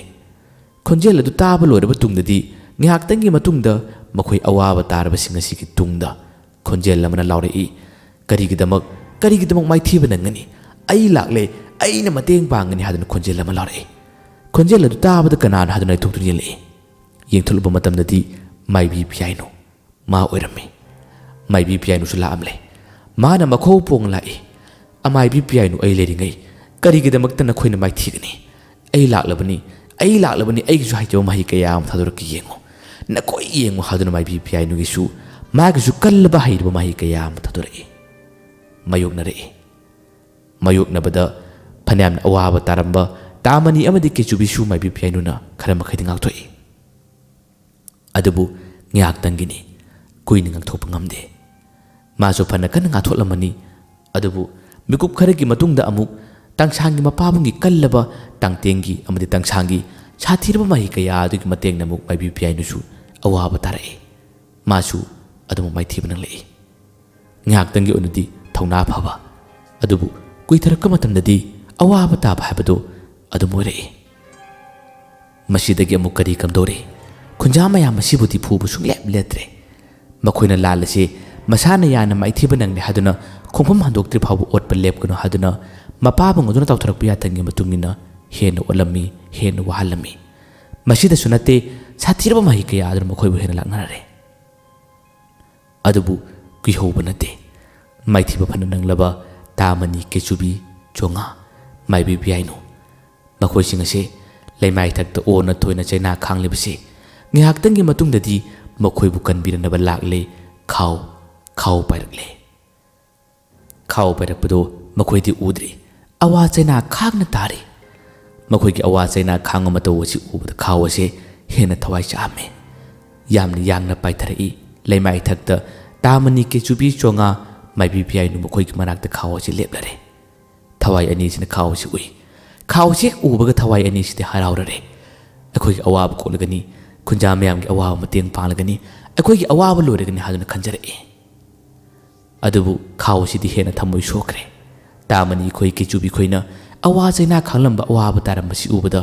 ꯈꯣꯟꯖꯦꯜ ꯑꯗꯨ ꯇꯥꯕ ꯂꯣꯏꯔꯕ ꯇꯨꯡꯗꯗꯤ ꯉꯥꯏꯍꯥꯛꯇꯪꯒꯤ ꯃꯇꯨꯡꯗ ꯃꯈꯣꯏ ꯑꯋꯥꯕ ꯇꯥꯔꯕꯁꯤꯡ ꯑꯁꯤꯒꯤ ꯇꯨꯡꯗ ꯈꯣꯟꯖꯦꯜ ꯑꯃꯅ ꯂꯥꯎꯔꯛꯏ ꯀꯔꯤꯒꯤꯗꯃꯛ ꯃꯥꯏꯊꯤꯕ ꯅꯪꯒꯅꯤ ꯑꯩ ꯂꯥꯛꯂꯦ ꯑꯩꯅ ꯃꯇꯦꯡ ꯄꯥꯡꯒꯅꯤ ꯍꯥꯏꯗꯨꯅ ꯈꯣꯟꯖꯦꯜ ꯑꯃ ꯂꯥꯎꯔꯛꯏ ꯈꯣꯟꯖꯦꯜ ꯑꯗꯨ ꯇꯥꯕꯗ ꯀꯅꯥꯅꯣ ꯍꯥꯏꯗꯨꯅ ꯑꯩꯊꯣꯛꯇꯨꯅ ꯌꯦꯡꯂꯛꯏ ꯌꯦꯡꯊꯣꯛꯂꯨꯕ ꯃꯇꯝꯗꯗꯤ ꯃꯥꯏꯕꯤ ꯄꯤꯌꯥꯏꯅꯨ ꯃꯥ ꯑꯣꯏꯔꯝꯃꯤ ꯃꯥꯏꯕꯤ ꯄꯤꯌꯥꯏꯅꯨꯁꯨ ꯂꯥꯛꯑꯝꯂꯦ ꯃꯥꯅ ꯃꯈꯧ ꯄꯣꯡ ꯂꯥꯛꯏ ꯑꯃꯥꯏꯕꯤ ꯄꯤꯌꯥꯏꯅꯨ ꯑꯩ ꯂꯩꯔꯤꯉꯩ ꯀꯔꯤꯒꯤꯗꯃꯛꯇ ꯅꯈꯣꯏꯅ ꯃꯥꯏꯊꯤꯒꯅꯤ ꯑꯩ ꯂꯥꯛꯂꯕꯅꯤ ꯑꯩꯒꯤꯁꯨ ꯍꯩꯖꯕ ꯃꯍꯩ ꯀꯌా ꯑꯃ ꯊꯥꯗꯣꯔꯛꯀꯦ ꯌꯦꯡꯉꯨ ꯅꯈꯣꯏ ꯌꯦꯡꯉꯨ ꯍꯥꯏꯗꯨꯅ ꯃꯥꯏꯕꯤ ꯄꯤꯌꯥꯏꯅꯨꯒꯤꯁꯨ ꯃꯥꯒꯤꯁꯨ ꯀꯜꯂꯕ ꯍꯩꯔꯕ ꯃꯍꯩ ꯀꯌꯥ ꯑꯃ ꯊꯥꯗꯣꯔꯛꯏ ꯃꯥꯌꯣꯛꯅꯕꯗ ꯐꯅꯌꯥꯝꯅ ꯑꯋꯥꯕ ꯇꯥꯔꯝꯕ ꯇꯥꯃꯅꯤ ꯑꯃꯗꯤ ꯀꯦꯆꯨꯕꯤꯁꯨ ꯃꯥꯏꯕꯤ ꯄꯤꯌꯥꯏꯅꯨꯅ ꯈꯔ ꯃꯈꯩꯗꯤ ꯉꯥꯛꯊꯣꯛꯏ ꯑꯗꯨꯕꯨ ꯉꯥꯏꯍꯥꯛꯇꯪꯒꯤꯅꯤ ꯀꯨꯏꯅ ꯉꯥꯛꯊꯣꯛꯄ ꯉꯝꯗꯦ ꯃꯥꯁꯨ ꯐꯅ ꯀꯟꯅ ꯉꯥꯛꯊꯣꯛꯂꯝꯃꯅꯤ ꯑꯗꯨꯕꯨ ꯃꯤꯀꯨꯞ ꯈꯔꯒꯤ ꯃꯇꯨꯡꯗ ꯑꯃꯨꯛ ꯇꯥꯡꯁꯥꯡꯒꯤ ꯃꯄꯥꯕꯨꯡꯒꯤ ꯀꯜꯂꯕ ꯇꯥꯡꯇꯦꯡꯒꯤ ꯑꯃꯗꯤ ꯇꯥꯡꯁꯥꯡꯒꯤ ꯁꯥꯊꯤꯔꯕ ꯃꯍꯩ ꯀꯌꯥ ꯑꯗꯨꯒꯤ ꯃꯇꯦꯡꯅ ꯑꯃꯨꯛ ꯃꯥꯏꯕꯤ ꯄꯤꯌꯥꯏꯅꯨꯁꯨ ꯑꯋꯥꯕ ꯇꯥꯔꯛꯏ ꯃꯥꯁꯨ ꯑꯗꯨꯃꯛ ꯃꯥꯏꯊꯤꯕ ꯅꯪꯂꯛꯏ ꯉꯥꯏꯍꯥꯛꯇꯪꯒꯤ ꯑꯣꯏꯅꯗꯤ ꯊꯧꯅꯥ ꯐꯕ ꯑꯗꯨꯕꯨ ꯀꯨꯏꯊꯔꯛꯄ ꯃꯇꯝꯗꯗꯤ ꯑꯋꯥꯕ ꯇꯥꯕ ꯍꯥꯏꯕꯗꯨ ꯑꯗꯨꯝ ꯑꯣꯏꯔꯛꯏ ꯃꯁꯤꯗꯒꯤ ꯑꯃꯨꯛ ꯀꯔꯤ ꯀꯝꯗꯧꯔꯦ ꯈꯨꯟꯖꯥ ꯃꯌꯥꯝ ꯑꯁꯤꯕꯨꯗꯤ ꯐꯨꯕ ꯁꯨꯡꯂꯦꯞ ꯂꯦꯞꯇ꯭ꯔꯦ ꯃꯈꯣꯏꯅ ꯂꯥꯜꯂꯁꯤ ꯃꯁꯥꯅ ꯌꯥꯅ ꯃꯥꯏꯊꯤꯕ ꯅꯪꯂꯦ ꯍꯥꯏꯗꯨꯅ ꯈꯣꯡꯐꯝ ꯍꯟꯗꯣꯛꯇ꯭ꯔꯤ ꯐꯥꯎꯕ ꯑꯣꯠꯄ ꯂꯦꯞꯀꯅꯨ ꯍꯥꯏꯗꯨꯅ ꯃꯄꯥꯕꯨꯡ ꯑꯗꯨꯅ ꯇꯧꯊꯔꯛꯄ ꯌꯥꯊꯪꯒꯤ ꯃꯇꯨꯡ ꯏꯟꯅ ꯍꯦꯟꯅ ꯑꯣꯠꯂꯝꯃꯤ ꯍꯦꯟꯅ ꯋꯥꯍꯜꯂꯝꯃꯤ ꯃꯁꯤꯗꯁꯨ ꯅꯠꯇꯦ ꯁꯥꯊꯤꯔꯕ ꯃꯍꯩ ꯀꯌꯥ ꯑꯗꯨꯅ ꯃꯈꯣꯏꯕꯨ ꯍꯦꯟꯅ ꯂꯥꯛꯅꯔꯦ ꯑꯗꯨꯕꯨ ꯀꯨꯏꯍꯧꯕ ꯅꯠꯇꯦ ꯃꯥꯏꯊꯤꯕ ꯐꯅ ꯅꯪꯂꯕ ꯇꯥꯃꯅꯤ ꯀꯦꯆꯨꯕꯤ ꯆꯣꯉꯥ ꯃꯥꯏꯕꯤ ꯄꯤꯌꯥꯏꯅꯨ ꯃꯈꯣꯏꯁꯤꯡ ꯑꯁꯤ ꯂꯩꯃꯥꯏꯊꯛꯇ ꯑꯣꯟꯅ ꯊꯣꯏꯅ ꯆꯩꯅꯥ ꯈꯥꯡꯂꯤꯕꯁꯤ ꯉꯥꯏꯍꯥꯛꯇꯪꯒꯤ ꯃꯇꯨꯡꯗꯗꯤ ꯃꯈꯣꯏꯕꯨ ꯀꯟꯕꯤꯔꯅꯕ ꯂꯥꯛꯂꯦ ꯈꯥꯎ ꯄꯥꯏꯔꯛꯂꯦ ꯈꯥꯎ ꯄꯥꯏꯔꯛꯄꯗꯣ ꯃꯈꯣꯏꯗꯤ ꯎꯗ꯭ꯔꯤ ꯑꯋꯥ ꯆꯩꯅꯥ ꯈꯥꯡꯅ ꯇꯥꯔꯤ ꯃꯈꯣꯏꯒꯤ ꯑꯋꯥ ꯆꯩꯅꯥ ꯈꯥꯡꯕ ꯃꯇꯧ ꯑꯁꯤ ꯎꯕꯗ ꯈꯥꯎ ꯑꯁꯤ ꯍꯦꯟꯅ ꯊꯋꯥꯏ ꯆꯥꯛꯑꯝꯃꯤ ꯌꯥꯝꯅ ꯌꯥꯡꯅ ꯄꯥꯏꯊꯔꯛꯏ ꯂꯩꯃꯥꯏꯊꯛꯇ ꯇꯥꯃꯅꯤ ꯀꯦꯆꯨꯕꯤ ꯆꯣꯉꯥ ꯃꯥꯏꯕꯤ ꯄꯤꯌꯥꯏꯅꯨ ꯃꯈꯣꯏꯒꯤ ꯃꯅꯥꯛꯇ ꯈꯥꯎ ꯑꯁꯤ ꯂꯦꯞꯂꯔꯦ ꯊꯋꯥꯏ ꯑꯅꯤꯁꯤꯅ ꯈꯥꯎ ꯑꯁꯤ ꯎꯏ ꯈꯥꯎ ꯑꯁꯤ ꯍꯦꯛ ꯎꯕꯒ ꯊꯋꯥꯏ ꯑꯅꯤꯁꯤꯗꯤ ꯍꯔꯥꯎꯔꯔꯦ ꯑꯩꯈꯣꯏꯒꯤ ꯑꯋꯥꯕ ꯀꯣꯠꯂꯒꯅꯤ ꯈꯨꯟꯖꯥ ꯃꯌꯥꯝꯒꯤ ꯑꯋꯥꯕ ꯃꯇꯦꯡ ꯄꯥꯡꯂꯒꯅꯤ ꯑꯩꯈꯣꯏꯒꯤ ꯑꯋꯥꯕ ꯂꯣꯏꯔꯒꯅꯤ ꯍꯥꯏꯗꯨꯅ ꯈꯟꯖꯔꯛꯏ ꯑꯗꯨꯕꯨ ꯈꯥꯎ ꯑꯁꯤꯗꯤ ꯍꯦꯟꯅ ꯊꯃꯣꯏ ꯁꯣꯛꯈ꯭ꯔꯦ ꯇꯥꯃꯅꯤ ꯈꯣꯏ ꯀꯦꯆꯨꯕꯤ ꯈꯣꯏꯅ ꯑꯋꯥ ꯆꯩꯅꯥ ꯈꯥꯡꯂꯝꯕ ꯑꯋꯥꯕ ꯇꯥꯔꯝꯕꯁꯤ ꯎꯕꯗ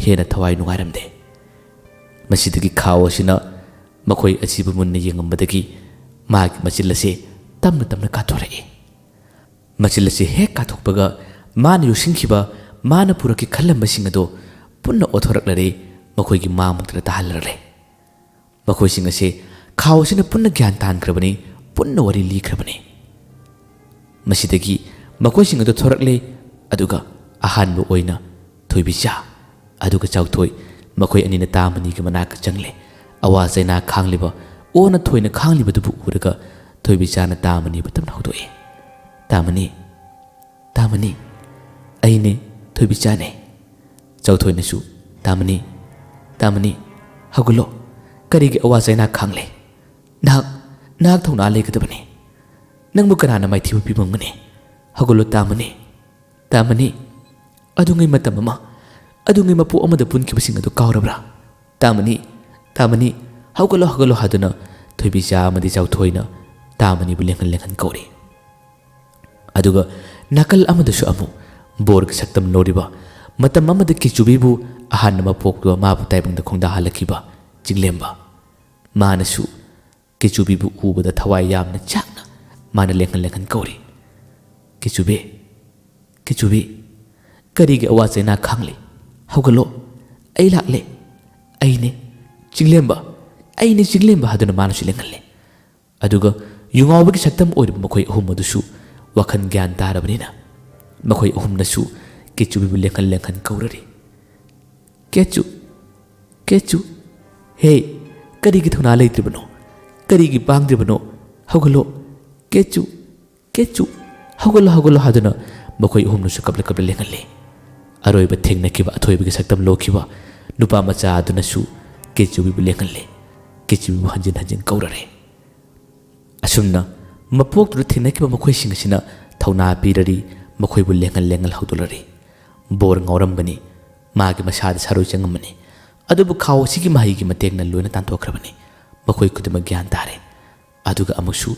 ꯍꯦꯟꯅ ꯊꯋꯥꯏ ꯅꯨꯡꯉꯥꯏꯔꯝꯗꯦ ꯃꯁꯤꯗꯒꯤ ꯈꯥꯎ ꯑꯁꯤꯅ ꯃꯈꯣꯏ ꯑꯁꯤꯕꯨ ꯃꯨꯟꯅ ꯌꯦꯡꯉꯝꯕꯗꯒꯤ ꯃꯥꯒꯤ ꯃꯆꯤꯜ ꯑꯁꯤ ꯇꯞꯅ ꯇꯞꯅ ꯀꯥꯊꯣꯔꯛꯏ ꯃꯆꯤꯜ ꯑꯁꯤ ꯍꯦꯛ ꯀꯥꯊꯣꯛꯄꯒ ꯃꯥꯅ ꯌꯣꯛꯁꯤꯟꯈꯤꯕ ꯃꯥꯅ ꯄꯨꯔꯛꯀꯦ ꯈꯜꯂꯝꯕꯁꯤꯡ ꯑꯗꯨ ꯄꯨꯟꯅ ꯑꯣꯊꯣꯔꯛꯂꯔꯦ ꯃꯈꯣꯏꯒꯤ ꯃꯥꯡꯃꯛꯇ ꯇꯥꯍꯜꯂꯔꯦ ꯃꯈꯣꯏꯁꯤꯡ ꯑꯁꯤ ꯈꯥꯎ ꯑꯁꯤꯅ ꯄꯨꯟꯅ ꯒ꯭ꯌꯥꯟ ꯇꯥꯟꯈ꯭ꯔꯕꯅꯤ ꯄꯨꯟꯅ ꯋꯥꯔꯤ ꯂꯤꯈ꯭ꯔꯕꯅꯤ ꯃꯁꯤꯗꯒꯤ ꯃꯈꯣꯏꯁꯤꯡ ꯑꯗꯨ ꯊꯣꯔꯛꯂꯦ ꯑꯗꯨꯒ ꯑꯍꯥꯟꯕ ꯑꯣꯏꯅ ꯊꯣꯏꯕꯤꯆꯥ ꯑꯗꯨꯒ ꯆꯥꯎꯊꯣꯏ ꯃꯈꯣꯏ ꯑꯅꯤꯅ ꯇꯥꯃꯅꯤꯒꯤ ꯃꯅꯥꯛꯇ ꯆꯪꯂꯦ ꯑꯋꯥ ꯆꯩꯅꯥ ꯈꯥꯡꯂꯤꯕ ꯑꯣꯟꯅ ꯊꯣꯏꯅ ꯈꯥꯡꯂꯤꯕꯗꯨꯕꯨ ꯎꯔꯒ ꯊꯣꯏꯕꯤꯆꯥꯅ ꯇꯥꯃꯅꯤꯕꯨ ꯇꯞꯅ ꯍꯧꯗꯣꯛꯏ ꯇꯥꯃꯅꯤ ꯑꯩꯅꯦ ꯊꯣꯏꯕꯤꯆꯥꯅꯦ ꯆꯥꯎꯊꯣꯏꯅꯁꯨ ꯇꯥꯃꯅꯤ ꯍꯧꯒꯠꯂꯣ ꯀꯔꯤꯒꯤ ꯑꯋꯥ ꯆꯩꯅꯥ ꯈꯥꯡꯂꯦ ꯅꯍꯥꯛ ꯊꯧꯅꯥ ꯂꯩꯒꯗꯕꯅꯤ ꯅꯪꯕꯨ ꯀꯅꯥꯅ ꯃꯥꯏꯊꯤꯕ ꯄꯤꯕꯝꯒꯅꯤ ꯍꯧꯒꯠꯂꯣ ꯇꯥꯃꯅꯤ ꯑꯗꯨꯉꯩ ꯃꯇꯝ ꯑꯃ ꯑꯗꯨꯉꯩ ꯃꯄꯣꯛ ꯑꯃꯗ ꯄꯨꯟꯈꯤꯕꯁꯤꯡ ꯑꯗꯨ ꯀꯥꯎꯔꯕ꯭ꯔꯥ ꯇꯥꯃꯅꯤ ꯍꯧꯒꯠꯂꯣ ꯍꯥꯏꯗꯨꯅ ꯊꯣꯏꯕꯤꯆꯥ ꯑꯃꯗꯤ ꯆꯥꯎꯊꯣꯏꯅ ꯇꯥꯃꯅꯤꯕꯨ ꯂꯦꯡꯍꯟ ꯀꯧꯔꯤ ꯑꯗꯨꯒ ꯅꯥꯀꯜ ꯑꯃꯗꯁꯨ ꯑꯃꯨꯛ ꯕꯣꯔꯒꯤ ꯁꯛꯇꯝ ꯂꯧꯔꯤꯕ ꯃꯇꯝ ꯑꯃꯗ ꯀꯤꯆꯨꯕꯤꯕꯨ ꯑꯍꯥꯟꯕ ꯃꯄꯣꯛꯇꯨ ꯃꯥꯕꯨ ꯇꯥꯏꯕꯪꯗ ꯈꯣꯡꯗꯥꯍꯜꯂꯛꯈꯤꯕ ꯆꯤꯡꯂꯦꯝꯕ ꯃꯥꯅꯁꯨ ꯀꯤꯆꯨꯕꯤꯕꯨ ꯎꯕꯗ ꯊꯋꯥꯏ ꯌꯥꯝꯅ ꯆꯥꯛꯅ ꯃꯥꯅ ꯂꯦꯡꯍꯟ ꯂꯦꯡꯍꯟ ꯀꯧꯔꯤ ꯀꯤꯆꯨꯕꯤ ꯀꯤꯆꯨꯕꯤ ꯀꯔꯤꯒꯤ ꯑꯋꯥ ꯆꯩꯅꯥ ꯈꯥꯡꯂꯤ ꯍꯧꯒꯠꯂꯣ ꯑꯩ ꯂꯥꯛꯂꯦ ꯑꯩꯅꯦ ꯆꯤꯡꯂꯦꯝꯕ ꯑꯩꯅꯦ ꯆꯤꯡꯂꯦꯝꯕ ꯍꯥꯏꯗꯨꯅ ꯃꯥꯅꯁꯨ ꯂꯦꯡꯍꯜꯂꯦ ꯑꯗꯨꯒ ꯌꯨꯉꯥꯎꯕꯒꯤ ꯁꯛꯇꯝ ꯑꯣꯏꯔꯤꯕ ꯃꯈꯣꯏ ꯑꯍꯨꯝ ꯑꯗꯨꯁꯨ ꯋꯥꯈꯜ ꯒ꯭ꯌꯥꯟ ꯇꯥꯔꯕꯅꯤꯅ ꯃꯈꯣꯏ ꯑꯍꯨꯝꯅꯁꯨ ꯀꯤꯆꯨꯕꯤꯕꯨ ꯂꯦꯡꯍꯟ ꯂꯦꯡꯍꯟ ꯀꯧꯔꯔꯤ ꯀꯦꯆꯨ ꯀꯦꯆꯨ ꯍꯦ ꯀꯔꯤꯒꯤ ꯊꯧꯅꯥ ꯂꯩꯇ꯭ꯔꯤꯕꯅꯣ ꯀꯔꯤꯒꯤ ꯄꯥꯡꯗ꯭ꯔꯤꯕꯅꯣ ꯍꯧꯒꯠꯂꯣ ꯀꯦꯆꯨ ꯀꯦꯆꯨ ꯍꯧꯒꯠꯂꯣ ꯍꯧꯒꯠꯂꯣ ꯍꯥꯏꯗꯨꯅ ꯃꯈꯣꯏ ꯑꯍꯨꯝꯅꯁꯨ ꯀꯞꯂ ꯀꯞꯂ ꯂꯦꯡꯍꯜꯂꯤ ꯑꯔꯣꯏꯕ ꯊꯦꯡꯅꯈꯤꯕ ꯑꯊꯣꯏꯕꯒꯤ ꯁꯛꯇꯝ ꯂꯧꯈꯤꯕ ꯅꯨꯄꯥ ꯃꯆꯥ ꯑꯗꯨꯅꯁꯨ ꯀꯤꯆꯨꯕꯤꯕꯨ ꯂꯦꯡꯍꯜꯂꯤ ꯀꯤꯆꯨꯕꯤꯕꯨ ꯍꯟꯖꯤꯟ ꯍꯟꯖꯤꯟ ꯀꯧꯔꯔꯦ ꯑꯁꯨꯝꯅ ꯃꯄꯣꯛꯇꯨꯗ ꯊꯦꯡꯅꯈꯤꯕ ꯃꯈꯣꯏꯁꯤꯡ ꯑꯁꯤꯅ ꯊꯧꯅꯥ ꯄꯤꯔꯔꯤ ꯃꯈꯣꯏꯕꯨ ꯂꯦꯡꯍꯜ ꯂꯦꯡꯍꯜ ꯍꯧꯗꯣꯛꯂꯔꯤ ꯕꯣꯔ ꯉꯥꯎꯔꯝꯕꯅꯤ ꯃꯥꯒꯤ ꯃꯁꯥꯗ ꯁꯥꯔꯣꯏ ꯆꯪꯉꯝꯕꯅꯤ ꯑꯗꯨꯕꯨ ꯈꯥꯎ ꯑꯁꯤꯒꯤ ꯃꯍꯩꯒꯤ ꯃꯇꯦꯡꯅ ꯂꯣꯏꯅ ꯇꯥꯟꯊꯣꯛꯈ꯭ꯔꯕꯅꯤ ꯃꯈꯣꯏ ꯈꯨꯗꯤꯡꯃꯛ ꯒ꯭ꯌꯥꯟ ꯇꯥꯔꯦ ꯑꯗꯨꯒ ꯑꯃꯨꯛꯁꯨ